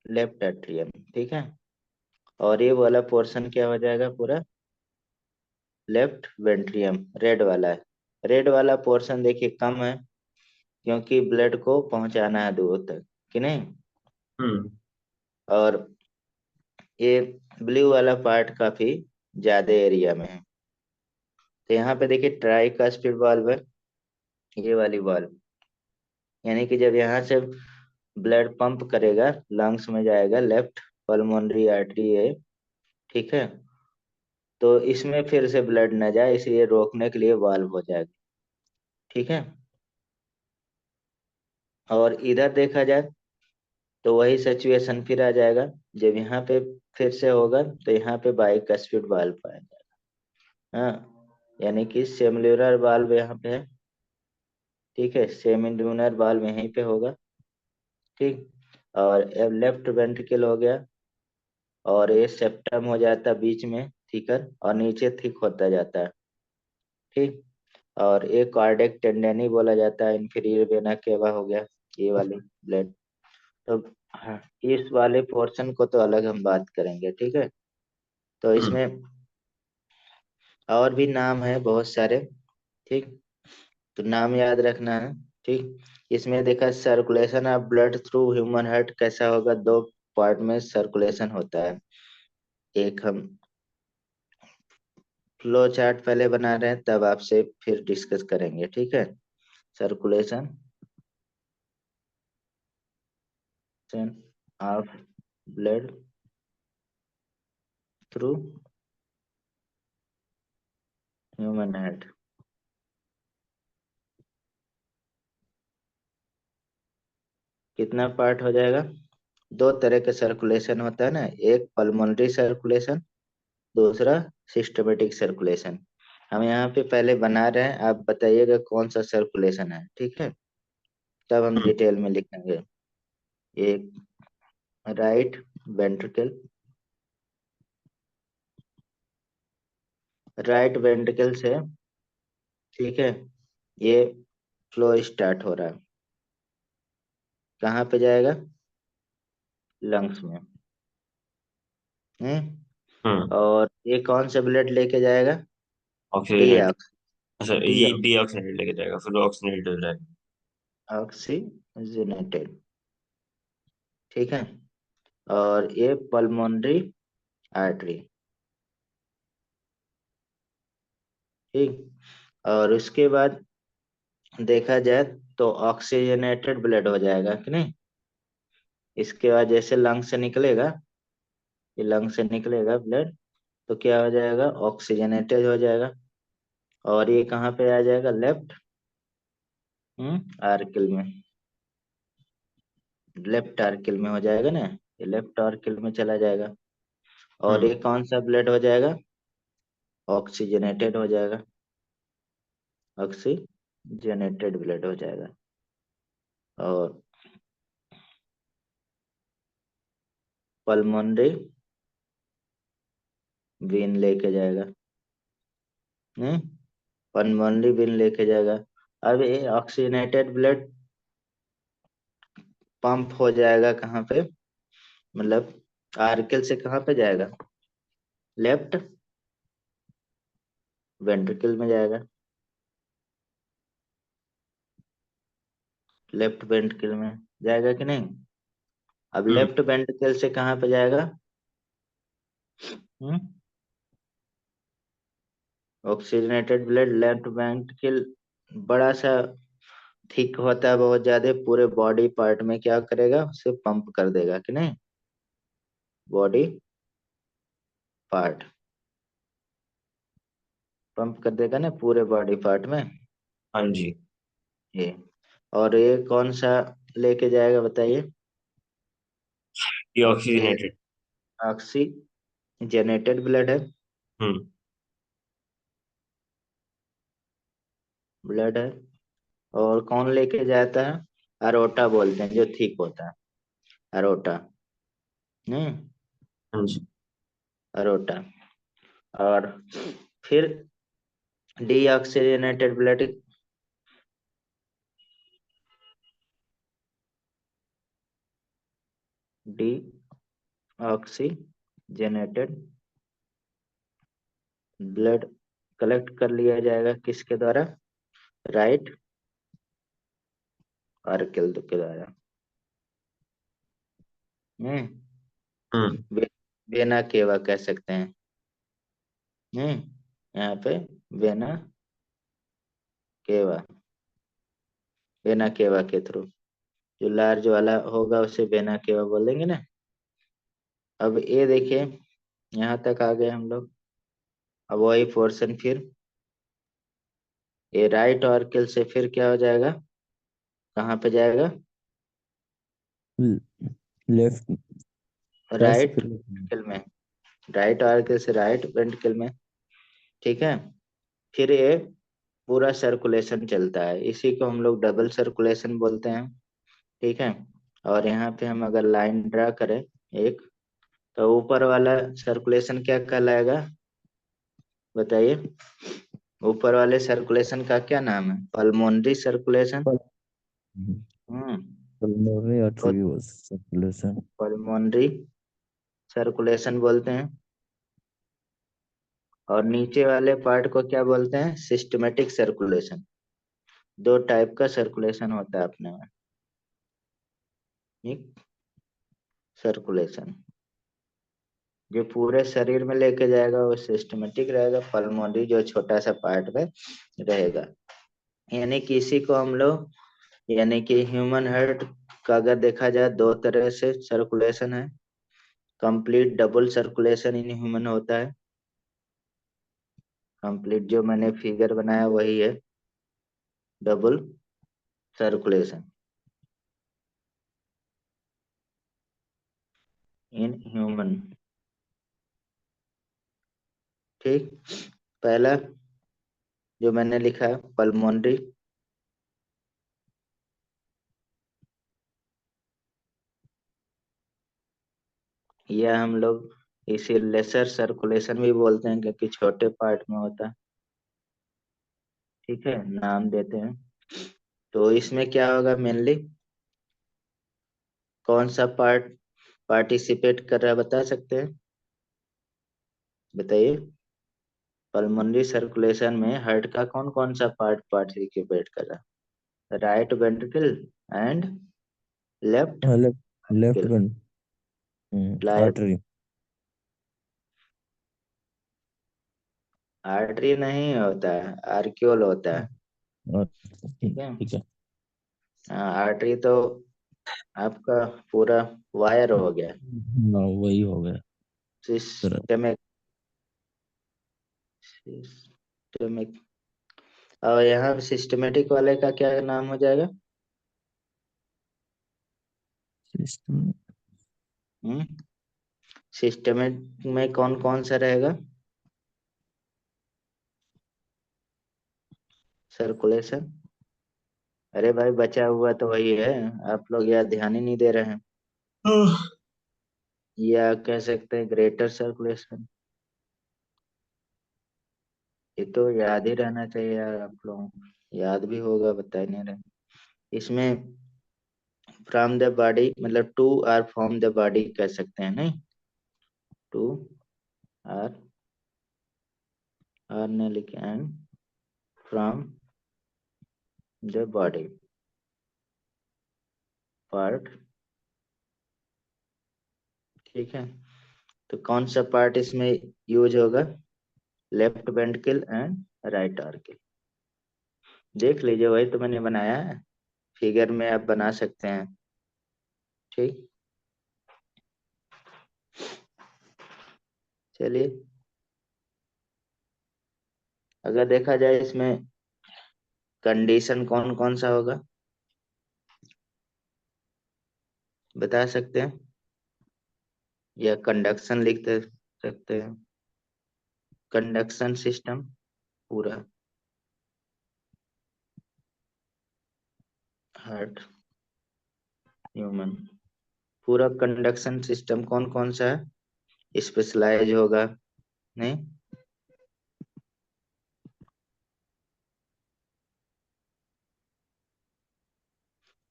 लेफ्ट एट्रियम। ठीक है, और ये वाला पोर्शन क्या हो जाएगा, पूरा लेफ्ट वेंट्रियम, रेड वाला है। रेड वाला पोर्शन देखिए कम है, क्योंकि ब्लड को पहुंचाना है दूर तक, कि नहीं? हम्म। और ये ब्लू वाला पार्ट काफी ज्यादा एरिया में है। तो यहाँ पे देखिए ट्राइकस्पिड वाल्व है, ये वाली वाल्व, यानी कि जब यहाँ से ब्लड पंप करेगा लंग्स में जाएगा, लेफ्ट पल्मोनरी आर्टरी है। ठीक है, तो इसमें फिर से ब्लड न जाए, इसलिए रोकने के लिए वाल्व हो जाएगा। ठीक है, और इधर देखा जाए तो वही सिचुएशन फिर आ जाएगा। जब यहाँ पे फिर से होगा तो यहाँ पे बाइकस्पिड वाल्व पाया जाएगा। हाँ, यानी कि सेमिलुनर वाल्व यहाँ पे है। ठीक है, सेमिलुनर वाल्व यहीं पे होगा। ठीक, और लेफ्ट वेंट्रिकल हो गया, और ये सेप्टम हो जाता है बीच में थिकर, और नीचे थिक होता जाता है। ठीक, और एक कार्डियक टेंडेनी बोला जाता है, इंफीरियर वेना केवा हो गया, ये वाली ब्लड। तो हाँ, इस वाले पोर्शन को तो अलग हम बात करेंगे। ठीक है, तो हम्म। इसमें और भी नाम है बहुत सारे। ठीक, तो नाम याद रखना है। ठीक, इसमें देखा circulation of blood through human heart कैसा होगा, दो पार्ट में सर्कुलेशन होता है। एक हम फ्लो चार्ट पहले बना रहे हैं, तब आपसे फिर डिस्कस करेंगे। ठीक है, circulation of blood through human heart. कितना पार्ट हो जाएगा? दो तरह के सर्कुलेशन होता है ना, एक पल्मोनरी सर्कुलेशन, दूसरा सिस्टमेटिक सर्कुलेशन। हम यहाँ पे पहले बना रहे हैं, आप बताइएगा कौन सा सर्कुलेशन है। ठीक है, तब हम हम्म। डिटेल में लिखेंगे। एक राइट वेंट्रिकल, राइट वेंट्रिकल से, ठीक है, ये फ्लो स्टार्ट हो रहा है, कहाँ पे जाएगा? लंग्स में। हम्म। और ये कौन सा ब्लड लेके जाएगा? ऑक्सीजनेट। डीऑक्स, अच्छा, ये डीऑक्सीजनेट लेके जाएगा, फिर ऑक्सीजनेट हो जाएगा। ऑक्सीजनेटेड। ठीक है, और ये पल्मोनरी आर्टरी। ठीक, और उसके बाद देखा जाए तो ऑक्सीजनेटेड ब्लड हो जाएगा, कि नहीं? इसके बाद जैसे लंग से निकलेगा, ये लंग से निकलेगा ब्लड, तो क्या हो जाएगा? ऑक्सीजनेटेड हो जाएगा। और ये कहाँ पे आ जाएगा? लेफ्ट आर्किल में, लेफ्ट आर्किल में हो जाएगा ना, ये लेफ्ट आर्किल में चला जाएगा। और ये हम्म। कौन सा ब्लड हो जाएगा? ऑक्सीजनेटेड हो जाएगा, ऑक्सीजनेटेड ब्लड हो जाएगा। और पल्मोनरी वेन लेके जाएगा, हम्म पल्मोनरी वेन लेके जाएगा। अब ये ऑक्सीजनेटेड ब्लड पंप हो जाएगा कहाँ पे, मतलब आर्कल से कहाँ पे जाएगा, लेफ्ट वेंट्रिकल में जाएगा, लेफ्ट वेंट्रिकल में जाएगा कि नहीं। अब हम्म। लेफ्ट वेंट्रिकल से कहाँ पे जाएगा, हम्म ऑक्सीजनेटेड ब्लड लेफ्ट वेंट्रिकल, बड़ा सा थिक होता है बहुत ज्यादा, पूरे बॉडी पार्ट में क्या करेगा, उसे पंप कर देगा कि नहीं, बॉडी पार्ट पंप कर देगा ना पूरे बॉडी पार्ट में। हाँ जी। ये और ये कौन सा लेके जाएगा बताइए, ये ये ऑक्सीजनेटेड। ऑक्सीजनेटेड ब्लड है, हम्म। ब्लड है। और कौन लेके जाता है, अरोटा बोलते हैं जो थिक होता है, अरोटा, नहीं, हाँ जी। अरोटा। और फिर deoxygenated blood, deoxygenated blood collect कर लिया जाएगा किसके द्वारा, राइट आर्कल के द्वारा। हम्म हम्म। वे, वेना केवा कह सकते हैं, यहाँ पे वेना केवा, वेना केवा के थ्रू, जो लार्ज वाला होगा उसे वेना केवा बोलेंगे ना। अब ये देखिए, यहाँ तक आ गए हम लोग। अब वही पोर्शन फिर ये राइट ऑर्किल से फिर क्या हो जाएगा, कहाँ पे जाएगा, लेफ्ट, राइट से राइट फिर वेंट्रिकल में, राइट ऑर्किल से राइट वेंट्रिकल में, ठीक है। फिर ये पूरा सर्कुलेशन चलता है, इसी को हम लोग डबल सर्कुलेशन बोलते हैं, ठीक है। और यहाँ पे हम अगर लाइन ड्रा करें एक, तो ऊपर वाला सर्कुलेशन क्या कहलाएगा बताइए, ऊपर वाले सर्कुलेशन का क्या नाम है, पल्मोनरी सर्कुलेशन। हम्म pulmonary तो arterial circulation. पल्मोनरी सर्कुलेशन बोलते हैं। और नीचे वाले पार्ट को क्या बोलते हैं, सिस्टमेटिक सर्कुलेशन। दो टाइप का सर्कुलेशन होता है अपने में, ठीक, सर्कुलेशन जो पूरे शरीर में लेके जाएगा वो सिस्टमेटिक रहेगा, पल्मोनरी जो छोटा सा पार्ट में रहेगा। यानी कि इसी को हम लोग, यानी कि ह्यूमन हार्ट का अगर देखा जाए दो तरह से सर्कुलेशन है, complete double circulation in human होता है, कंप्लीट जो मैंने फिगर बनाया वही है डबल सर्कुलेशन इन ह्यूमन, ठीक। पहला जो मैंने लिखा है पल्मोनरी, यह हम लोग इसे लेसर सर्कुलेशन भी बोलते हैं क्योंकि छोटे पार्ट में होता है, ठीक है, नाम देते हैं। तो इसमें क्या होगा मेनली, कौन सा पार्ट पार्टिसिपेट कर रहा है बता सकते हैं, बताइए। पल्मोनरी सर्कुलेशन में हार्ट का कौन कौन सा पार्ट पार्टिसिपेट कर रहा है, right ventricle and left left, left ventricle, one, artery. Artery नहीं होता है, आर्क्यूल होता है, ठीक है। ठीक है। आर्टरी तो आपका पूरा वायर हो गया, हाँ वही हो गया। फिर सिस्टमिक, सिस्टमिक। और यहाँ सिस्टमेटिक वाले का क्या नाम हो जाएगा, सिस्टम, हम्म सिस्टमेटिक में कौन कौन सा रहेगा सर्कुलेशन, अरे भाई बचा हुआ तो वही है, आप लोग यार ध्यान ही नहीं दे रहे हैं, या कह सकते हैं ग्रेटर सर्कुलेशन, ये तो याद ही रहना चाहिए यार आप लोगों को, याद भी होगा बता ही नहीं रहे। इसमें फ्रॉम द बॉडी मतलब to R from the body कह सकते हैं, नहीं? टू आर आर ने लिखे and from the body part. ठीक है, तो कौन सा पार्ट इसमें यूज होगा? Left ventricle and right auricle. देख लीजिए, वही तो मैंने बनाया है, फिगर में आप बना सकते हैं। ठीक, चलिए अगर देखा जाए इसमें कंडीशन कौन कौन सा होगा, बता सकते हैं? या कंडक्शन लिखते सकते हैं, कंडक्शन सिस्टम पूरा हार्ट ह्यूमन, पूरा कंडक्शन सिस्टम कौन कौन सा है, स्पेशलाइज होगा, नहीं?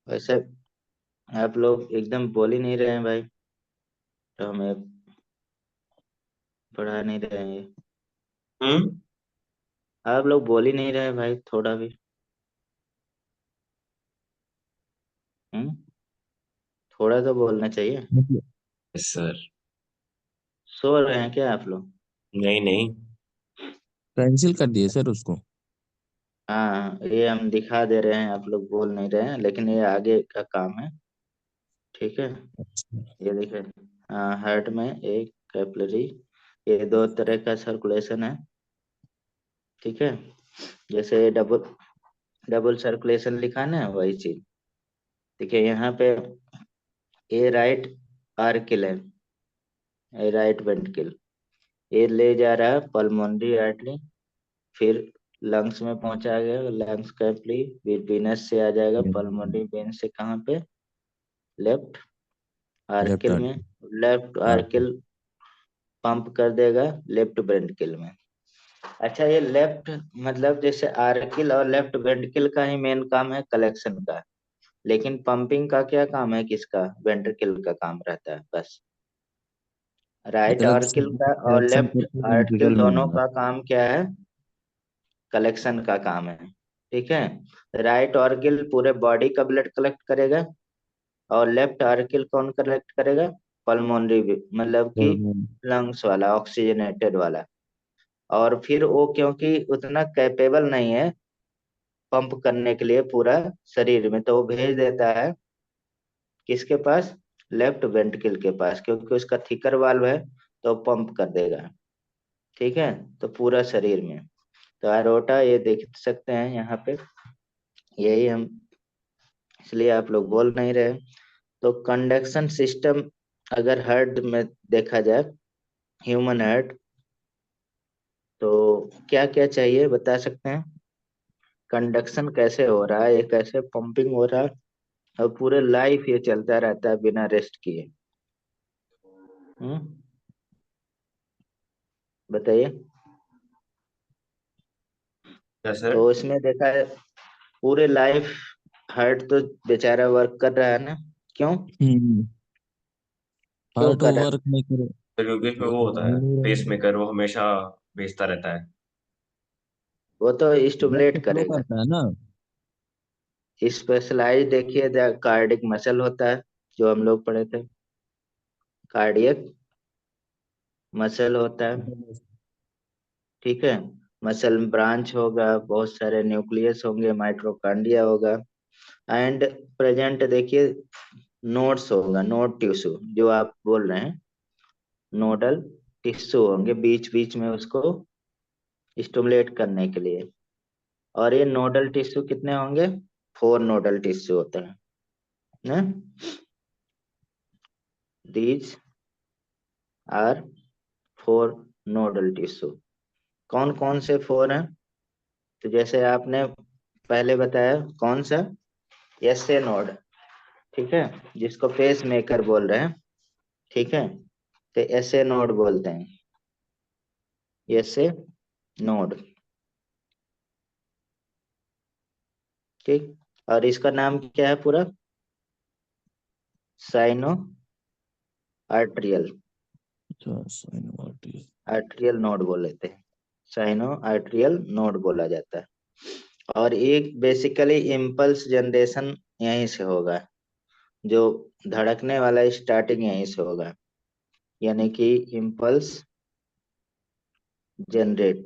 वैसे आप लोग एकदम बोल ही नहीं रहे हैं भाई, तो हमें पढ़ा नहीं रहे हैं। हम्म। आप लोग बोल ही नहीं रहे हैं भाई, थोड़ा भी। हम्म, थोड़ा तो बोलना चाहिए। मतलब यस सर। सो रहे हैं क्या आप लोग? नहीं नहीं। कैंसिल कर दिए सर उसको। हाँ, ये हम दिखा दे रहे हैं, आप लोग बोल नहीं रहे हैं, लेकिन ये आगे का काम है। ठीक है, अच्छा। ये देखिए, हाँ, हार्ट में एक कैपिलरी, ये दो तरह का सर्कुलेशन है। ठीक है, जैसे डबल डबल सर्कुलेशन लिखा ना, वही चीज। देखिए यहाँ पे ए राइट आर्किल है, ए राइट वेंट्रिकल, ये ले जा रहा है पल्मोनरी आर्टरी, फिर लंग्स में पहुंचा गया, लंग्स कैपिलरी, फिर वीनस से आ जाएगा पल्मोनरी वेन से कहाँ पे, लेफ्ट लेफ्ट आर्किल आर्ट। में, लेफ्ट हाँ। आर्किल पंप कर देगा लेफ्ट वेंट्रिकल में। अच्छा, ये लेफ्ट मतलब जैसे आर्किल और लेफ्ट वेंट्रिकल का ही मेन काम है कलेक्शन का, लेकिन पंपिंग का क्या काम है, किसका? वेंट्रिकल का काम रहता है बस। राइट आर्किल का और कलेक्शन लेफ्ट करके आर्किल वेंट्रिकल में दोनों आएगा। का काम क्या है? कलेक्शन का काम है। ठीक है, राइट आर्किल पूरे बॉडी का ब्लड कलेक्ट करेगा, और लेफ्ट आर्किल कौन कलेक्ट करेगा? पल्मोनरी, मतलब कि हम्म। लंग्स वाला, ऑक्सीजनेटेड वाला। और फिर वो क्योंकि उतना कैपेबल नहीं है पंप करने के लिए पूरा शरीर में, तो वो भेज देता है किसके पास? लेफ्ट वेंट्रिकल के पास, क्योंकि उसका थिकर वाल्व है, तो पंप कर देगा। ठीक है, तो पूरा शरीर में। तो अरोटा ये देख सकते हैं यहाँ पे, यही हम, इसलिए आप लोग बोल नहीं रहे। तो कंडक्शन सिस्टम अगर हार्ट में देखा जाए, ह्यूमन हार्ट, तो क्या क्या चाहिए बता सकते हैं? कंडक्शन कैसे हो रहा है, ये कैसे पंपिंग हो रहा है, और पूरे लाइफ ये चलता रहता है बिना रेस्ट किए। हम्म, बताइए। क्या सर? तो इसमें देखा है पूरे लाइफ हार्ट तो बेचारा वर्क कर रहा है ना, क्यों? हम्म। क्यों हार्ट कर रहा है? वर्क नहीं करे तो क्योंकि इसमें वो वो तो होता बोल है, नहीं पेस रहे। मेकर, वो हमेशा भेजता रहता है। वो तो ब्लड तो स्टिमुलेट फ्लो करेगा। करता है ना। स्पेशलाइज देखिए, कार्डिक मसल होता है, जो हम लोग पढ़े थे, कार्डियक मसल होता है। ठीक है, मसल ब्रांच होगा, बहुत सारे न्यूक्लियस होंगे, माइटोकॉन्ड्रिया होगा, एंड प्रेजेंट देखिए नोड्स होगा, नोड टिश्यू जो आप बोल रहे हैं, नोडल टिश्यू होंगे बीच बीच में उसको स्टिमुलेट करने के लिए। और ये नोडल टिश्यू कितने होंगे? 4 नोडल टिश्यू होते हैं ना, दीज आर 4 नोडल टिश्यू। कौन कौन से 4 हैं? तो जैसे आपने पहले बताया, कौन सा? एस ए नोड, ठीक है, जिसको पेस मेकर बोल रहे हैं। ठीक है, तो एस ए नोड बोलते हैं, एस ए नोड। ठीक, और इसका नाम क्या है पूरा? साइनो आर्ट्रियल, अच्छा साइनोआर्टियल। आर्ट्रियल नोड बोल लेते हैं, साइनो आर्ट्रियल नोड बोला जाता है। और एक बेसिकली इम्पल्स जनरेशन यहीं से होगा, जो धड़कने वाला स्टार्टिंग यहीं से होगा, यानी कि इम्पल्स जनरेट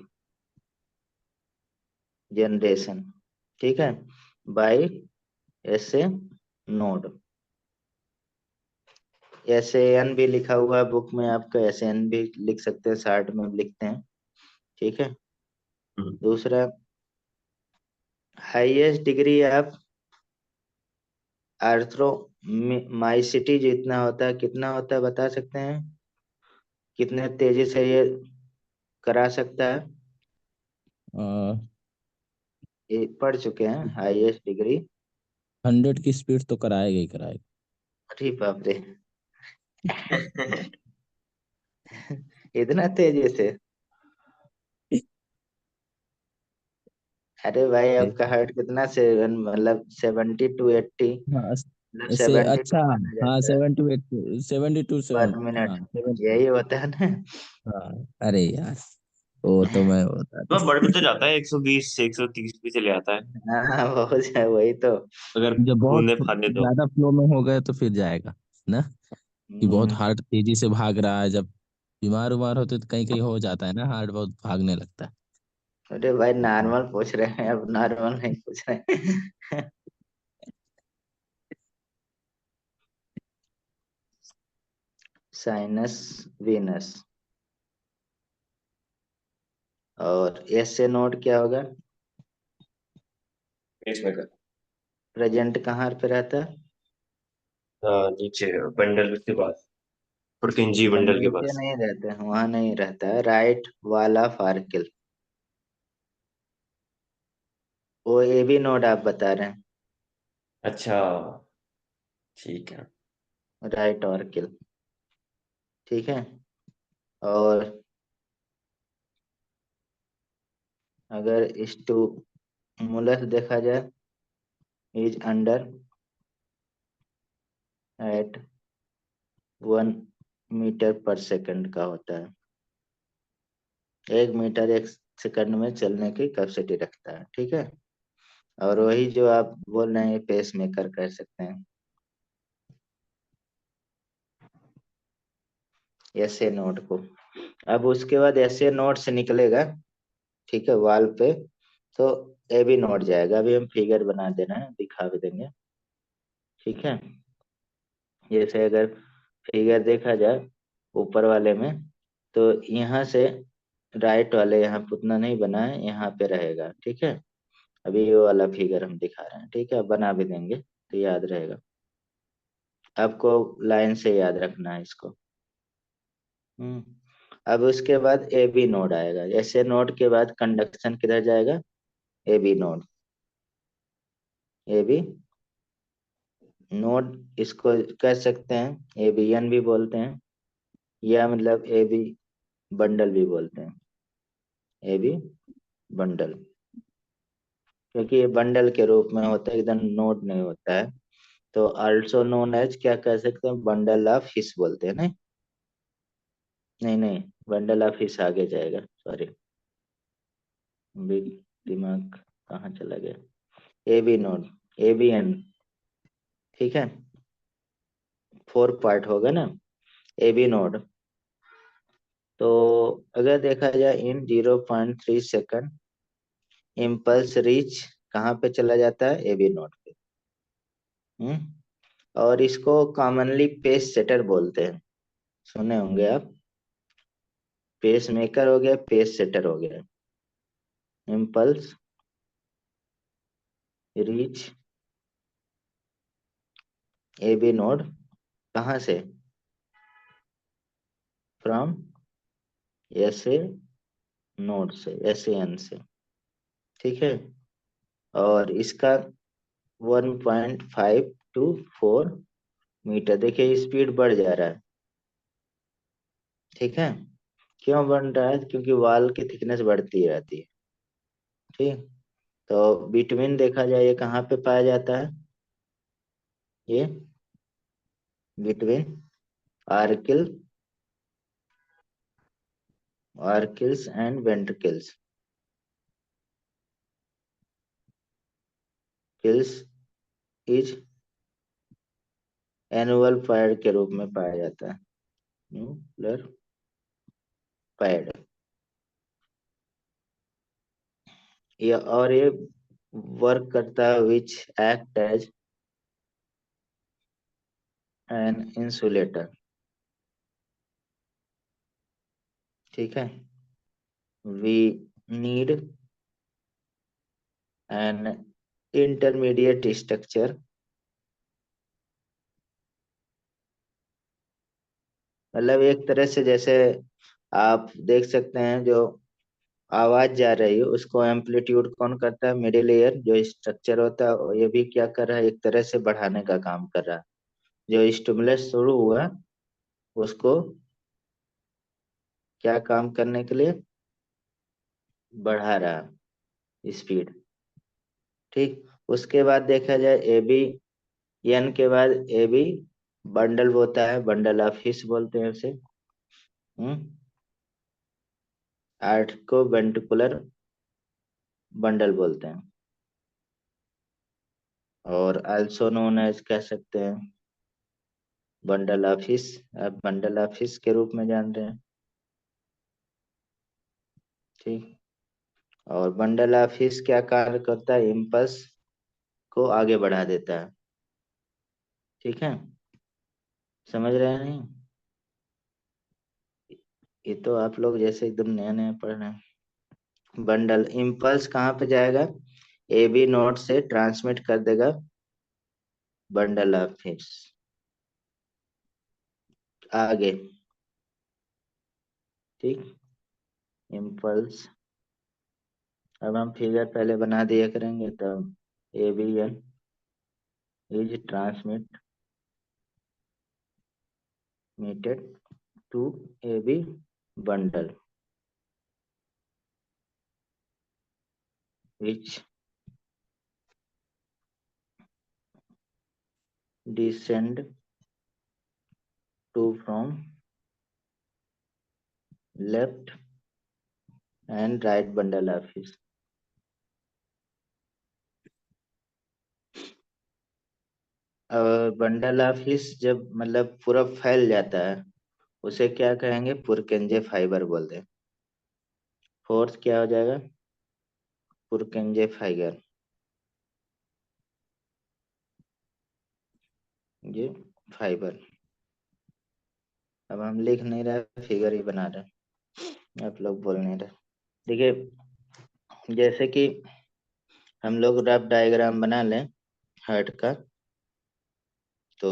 जनरेशन, ठीक है, बाय ऐसे नोड। एन भी लिखा हुआ है बुक में आपका, एन भी लिख सकते हैं, शार्ट में भी लिखते हैं, ठीक है। हम्म। दूसरा, हाईएस्ट डिग्री ऑफ आर्थ्रोमाइसिटी जितना होता है, कितना होता है बता सकते हैं, कितने तेजी से ये करा सकता है? ये पढ़ चुके हैं, हाईएस्ट डिग्री। 100 की स्पीड तो कराएगा ही कराएगा। अरे बाप रे इतना तेजी से? अरे भाई आपका हार्ट कितना से, मतलब 70 to 80, हाँ मतलब ऐसे 72 अच्छा। माना हाँ जाता है 78, 72 पर 7। मिनट, हाँ 70। यही होता है ना। हाँ अरे यार, वो तो मैं बता तो बढ़ भी तो दूं। जाता है, 120 से 130 भी चले आता है, हाँ बहुत है वही तो। अगर जब बहुत बूंदे फांदे तो। ज्यादा फ्लो में हो गए तो फिर जाएगा ना, कि बहुत हम्म, हार्ट तेजी से भाग रहा है। जब बीमार उमार होते तो कहीं कहीं हो जाता है ना, हार्ट बहुत भागने लगता है। अरे भाई नॉर्मल पूछ रहे हैं, अब नॉर्मल नहीं पूछ रहे हैं। साइनस, वीनस, और एस से नोट क्या होगा? इसमें कर। प्रेजेंट कहाँ पे रहता है? हाँ नीचे बंडल के पास, पुरकिंजी बंडल के बंडल पे पास। नहीं रहते हैं, वहां नहीं रहता है, राइट वाला फार्किल, वो ए बी नोड आप बता रहे हैं, अच्छा, ठीक है। राइट ऑर्किल, ठीक है। और अगर स्टूमुलस देखा जाए, इज अंडर एट 1 मीटर पर सेकंड का होता है, 1 मीटर 1 सेकंड में चलने की कैपेसिटी रखता है, ठीक है। और वही जो आप बोल रहे हैं पेस मेकर कह सकते हैं, ऐसे नोड को। अब उसके बाद ऐसे नोड से निकलेगा, ठीक है, वाल पे, तो ए बी नोड जाएगा। अभी हम फिगर बना देना है, दिखा भी देंगे, ठीक है। जैसे अगर फिगर देखा जाए ऊपर वाले में, तो यहाँ से राइट वाले, यहाँ पे उतना नहीं बना है, यहाँ पे रहेगा, ठीक है। अभी ये वाला फिगर हम दिखा रहे हैं, ठीक है, बना भी देंगे तो याद रहेगा। आपको लाइन से याद रखना है इसको। अब उसके बाद ए बी नोड आएगा, ऐसे नोड के बाद कंडक्शन किधर जाएगा? A V node, A V node, इसको कह सकते हैं ए बी एन भी बोलते हैं, या मतलब ए बी बंडल भी बोलते हैं, ए बी बंडल, क्योंकि ये बंडल के रूप में होता है, एकदम नोड नहीं होता है। तो आल्सो नोन एज क्या कह सकते हैं, बंडल ऑफ फिश बोलते हैं, नहीं नहीं नहीं, बंडल ऑफ फिश आगे जाएगा, सॉरी, बिग दिमाग कहाँ चला गया। A V node, A V N, ठीक है, 4 पार्ट होगा ना, ए बी नोड। तो अगर देखा जाए इन 0.3 सेकंड, इम्पल्स रीच कहाँ पे चला जाता है? ए बी नोड पे। और इसको कॉमनली पेस सेटर बोलते हैं, सुने होंगे आप, पेस मेकर हो गया, पेस सेटर हो गया। Impulse reach A V node कहाँ से? फ्रॉम एस ए नोड से, एस ए एन से, ठीक है। और इसका 1.5 to 4 मीटर, देखिए स्पीड बढ़ जा रहा है, ठीक है। क्यों बढ़ रहा है? क्योंकि वाल की थिकनेस बढ़ती रहती है, ठीक। तो बिटवीन देखा जाए ये कहाँ पे पाया जाता है? ये between auricle auricles and ventricles. किल्स इज एनुअल पैड के रूप में पाया जाता है। Nuclear pad. ये और ये वर्क करता है which act as an insulator. ठीक है। We need an intermediate structure, मतलब एक तरह से जैसे आप देख सकते हैं जो आवाज जा रही है उसको एम्पलीट्यूड कौन करता है, मिडिल ईयर जो स्ट्रक्चर होता है, और ये भी क्या कर रहा है, एक तरह से बढ़ाने का काम कर रहा है। जो स्टिमुलस शुरू हुआ उसको क्या काम करने के लिए बढ़ा रहा है स्पीड। ठीक। उसके बाद देखा जाए ए बी एन के बाद ए बी बंडल होता है, बंडल ऑफ हिस बोलते हैं उसे। आर्ट को वेंट्रिकुलर बंडल बोलते हैं, और आल्सो नोन एज कह सकते हैं बंडल ऑफ हिस। आप बंडल ऑफ हिस के रूप में जान रहे हैं। ठीक। और बंडल ऑफ हिस क्या कार्य करता है, इम्पल्स को आगे बढ़ा देता है। ठीक है। समझ रहे हैं नहीं? ये तो आप लोग जैसे एकदम नया नया पढ़ रहे हैं। बंडल इम्पल्स कहाँ पे जाएगा, ए बी नोड से ट्रांसमिट कर देगा बंडल ऑफ हिस आगे। ठीक। इम्पल्स, अब हम फिगर पहले बना दिया करेंगे तब। A V N is transmitted to A V bundle which descend to from left and right bundle of his। और बंडल ऑफ हिस जब मतलब पूरा फैल जाता है उसे क्या कहेंगे, पुरकेंजे फाइबर बोलते हैं। फोर्थ क्या हो जाएगा, पुरकेंजे फाइबर, ये फाइबर। अब हम लिख नहीं रहे, फिगर ही बना रहे, आप लोग बोल नहीं रहे। देखिए जैसे कि हम लोग रफ डायग्राम बना लें हार्ट का, तो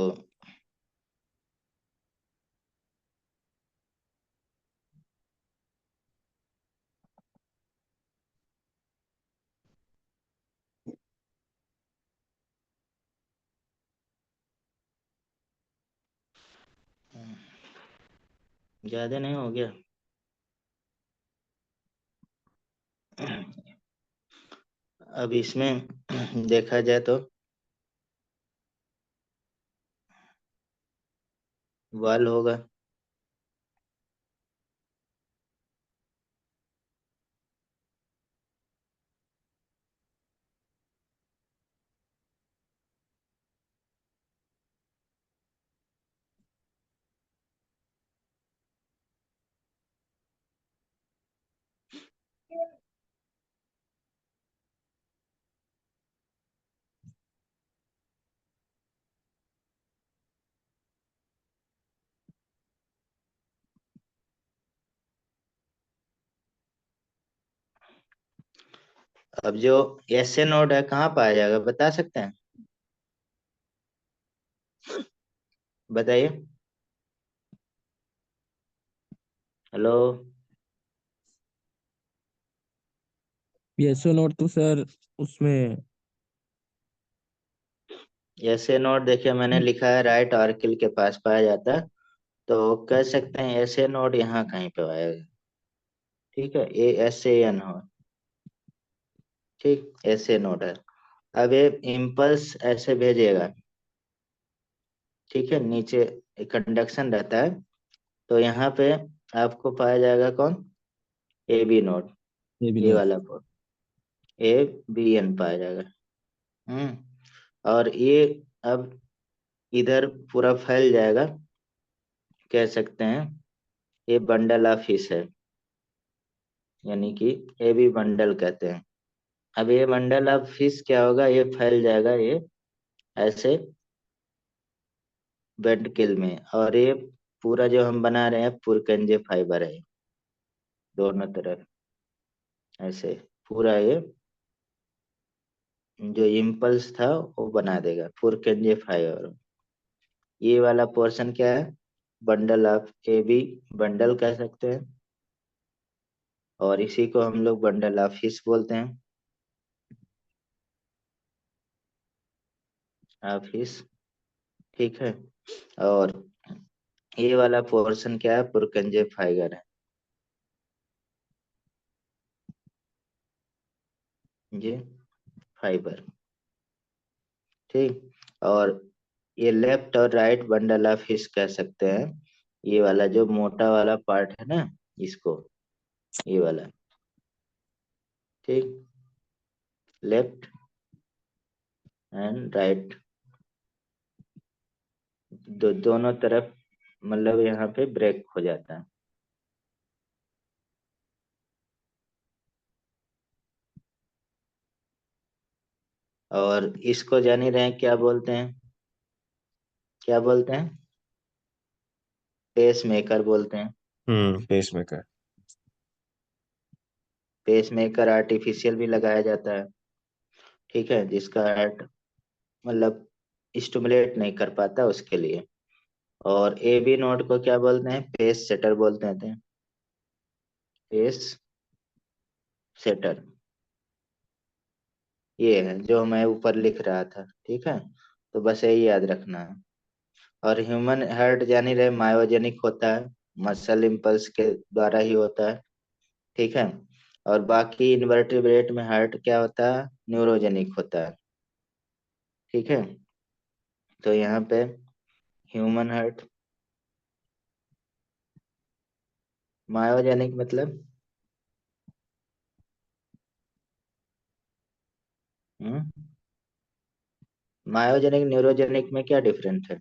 ज्यादा नहीं हो गया। अब इसमें देखा जाए तो वाल होगा, अब जो एस ए नोड है कहाँ पाया जाएगा बता सकते हैं, बताइए। हेलो। पीएसओ नोट तो सर उसमें एस ए नोड देखिए मैंने लिखा है राइट ऑर्किल के पास पाया जाता है, तो कह सकते हैं एस ए नोड यहाँ कहीं पे आएगा। ठीक है, ए एस ए एन हो। ठीक, एस ए नोड है। अब ये इम्पल्स ऐसे भेजेगा, ठीक है, नीचे एक कंडक्शन रहता है, तो यहाँ पे आपको पाया जाएगा कौन, ए बी नोड, ये भी ये नोट। वाला पोर्ट, ए बी एन पाया जाएगा। और ये अब इधर पूरा फैल जाएगा, कह सकते हैं ये बंडल ऑफ फिश है, यानी कि ये भी बंडल कहते हैं। अब ये बंडल ऑफ फिश क्या होगा, ये फैल जाएगा ये ऐसे वेंट्रिकल में, और ये पूरा जो हम बना रहे हैं पुरकंजे फाइबर है, दोनों तरफ ऐसे पूरा ये जो इम्पल्स था वो बना देगा पुरकंजे फाइबर। ये वाला पोर्शन क्या है, bundle of A V, bundle कह सकते हैं, और इसी को हम लोग बंडल ऑफ फिश बोलते हैं, ऑफ फिश। ठीक है, और ये वाला पोर्शन क्या है, पुरकंजे फाइबर है, ये फाइबर। ठीक, और ये लेफ्ट और राइट बंडल ऑफ फिश कह सकते हैं, ये वाला जो मोटा वाला पार्ट है ना, इसको, ये वाला। ठीक, लेफ्ट एंड राइट, दोनों तरफ मतलब यहाँ पे ब्रेक हो जाता है। और इसको जान ही रहे हैं क्या बोलते हैं, क्या बोलते हैं, पेस मेकर बोलते हैं। Pacemaker. Pacemaker artificial भी लगाया जाता है, ठीक है, जिसका हार्ट मतलब स्टिमुलेट नहीं कर पाता उसके लिए। और ए बी नोड को क्या बोलते हैं, पेस सेटर बोलते हैं, पेस सेटर, ये है जो मैं ऊपर लिख रहा था। ठीक है, तो बस यही याद रखना है। और ह्यूमन हार्ट जान ही रहे मायोजेनिक होता है, मसल इम्पल्स के द्वारा ही होता है। ठीक है, और बाकी इन्वर्टिब्रेट में हार्ट क्या होता है, न्यूरोजेनिक होता है। ठीक है, तो यहाँ पे ह्यूमन हार्ट मायोजेनिक मतलब हम्म मायोजेनिक न्यूरोजेनिक में क्या डिफरेंस है।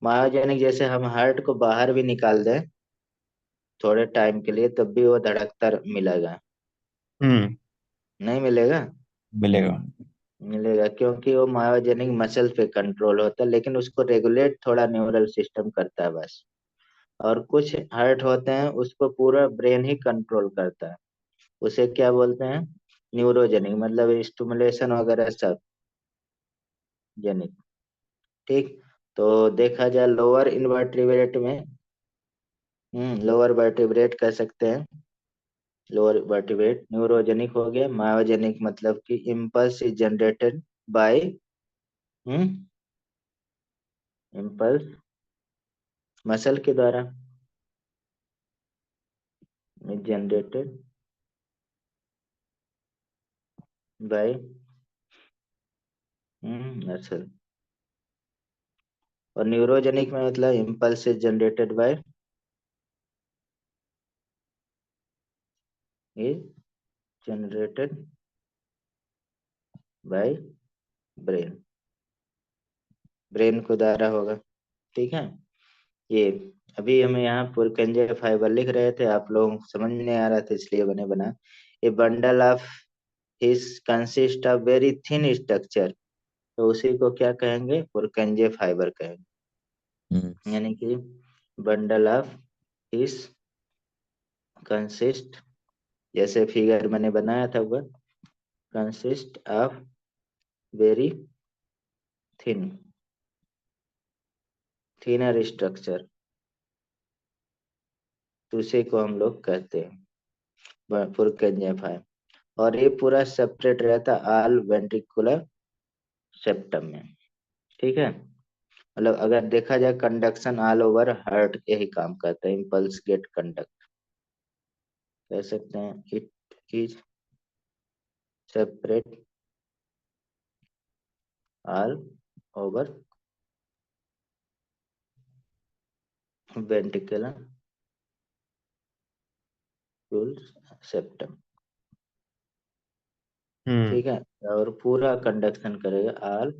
मायोजेनिक जैसे हम हार्ट को बाहर भी निकाल दें थोड़े टाइम के लिए, तब भी वो धड़कता मिलेगा, हम्म। नहीं मिलेगा, मिलेगा। मिलेगा, क्योंकि वो मायोजेनिक मसल पे कंट्रोल होता है, लेकिन उसको रेगुलेट थोड़ा न्यूरल सिस्टम करता है बस। और कुछ हार्ट होते हैं उसको पूरा ब्रेन ही कंट्रोल करता है, उसे क्या बोलते हैं, न्यूरोजेनिक, मतलब स्टिमुलेशन वगैरह सब जेनिक। ठीक, तो देखा जाए लोअर इन्वर्टिब्रेट में, लोअर वर्टिब्रेट कह सकते हैं, लोअर वर्टिब्रेट न्यूरोजेनिक हो गया, मायोजेनिक मतलब कि impulse is generated by impulse muscle के द्वारा, जनरेटेड बाय मसल। और न्यूरोजेनिक में मतलब impulse is generated by is generated by brain, brain को द्वारा होगा। ठीक है, ये अभी हम यहाँ पुरकंजे फाइबर लिख रहे थे, आप लोगों को समझ नहीं आ रहा था इसलिए मैंने बना, ए bundle of his consist of very thin structure, तो उसी को क्या कहेंगे, पुरकंजे फाइबर कहेंगे, हम्म। यानी कि बंडल ऑफ हिस कंसिस्ट, जैसे फिगर मैंने बनाया था वह, consist of very thin, thinner structure, तो उसी को हम लोग कहते हैं पुरकंजे फाइबर। और ये पूरा सेपरेट रहता आल वेंट्रिकुलर सेप्टम में। ठीक है, मतलब अगर देखा जाए कंडक्शन ऑल ओवर हार्ट यही काम करता है, इम्पल्स गेट कंडक्ट, कह सकते हैं it is separate all over ventricular septum, ठीक है। और पूरा कंडक्शन करेगा ऑल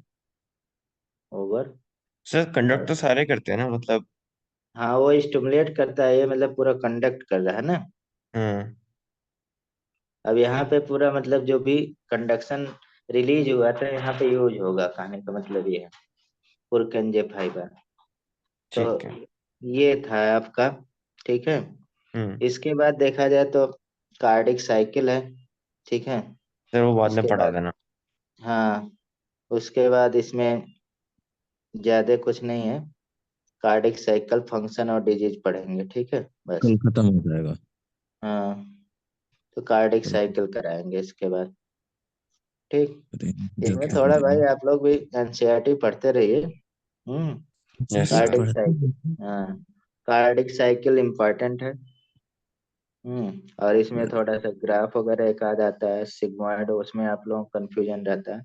ओवर। सर कंडक्ट तो सारे करते हैं ना, मतलब। हाँ, वो स्टिमुलेट करता है, ये मतलब पूरा कंडक्ट कर रहा है ना। हाँ। अब यहाँ पे पूरा मतलब जो भी कंडक्शन रिलीज हुआ था यहाँ पे यूज होगा, कहने का मतलब ये है पुरकेंजे फाइबर। तो ठीक है। ये था आपका, ठीक है। हम्म। इसके बाद देखा जाए तो कार्डिक साइकिल है, ठीक है। सर वो बाद में उसके पढ़ा बाद, देना। हाँ, उसके बाद इसमें ज्यादा कुछ नहीं है। कार्डिक साइकिल, फंक्शन और डिजीज पढ़ेंगे, ठीक है, बस। कल खत्म हो जाएगा। हाँ, तो कार्डिक कल साइकिल कराएंगे इसके बाद, ठीक। करेंगे, फिर इसमें क्या थोड़ा भाई करेंगे? आप लोग भी एनसीईआरटी पढ़ते रहिए। यस चीजें सर। कार्डिक पढ़ते साइकिल, हैं। हाँ, कार्डिक साइकिल इम्पोर्टेंट है। और इसमें थोड़ा सा ग्राफ वगैरह एक आ जाता है सिग्मॉइड, उसमें आप लोगों को कंफ्यूजन रहता है,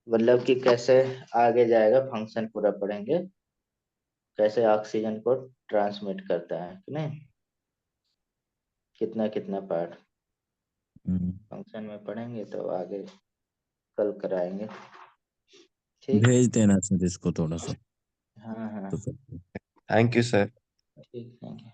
मतलब कि कैसे आगे जाएगा, फंक्शन पूरा पढ़ेंगे, कैसे ऑक्सीजन को ट्रांसमिट करता है कि नहीं, कितना कितना पार्ट हम्म, फंक्शन में पढ़ेंगे, तो आगे कल कराएंगे, ठीक। भेज देना सर इसको थोड़ा सा। हाँ हाँ, तो फिर थैंक यू सर। ठीक, थैंक यू।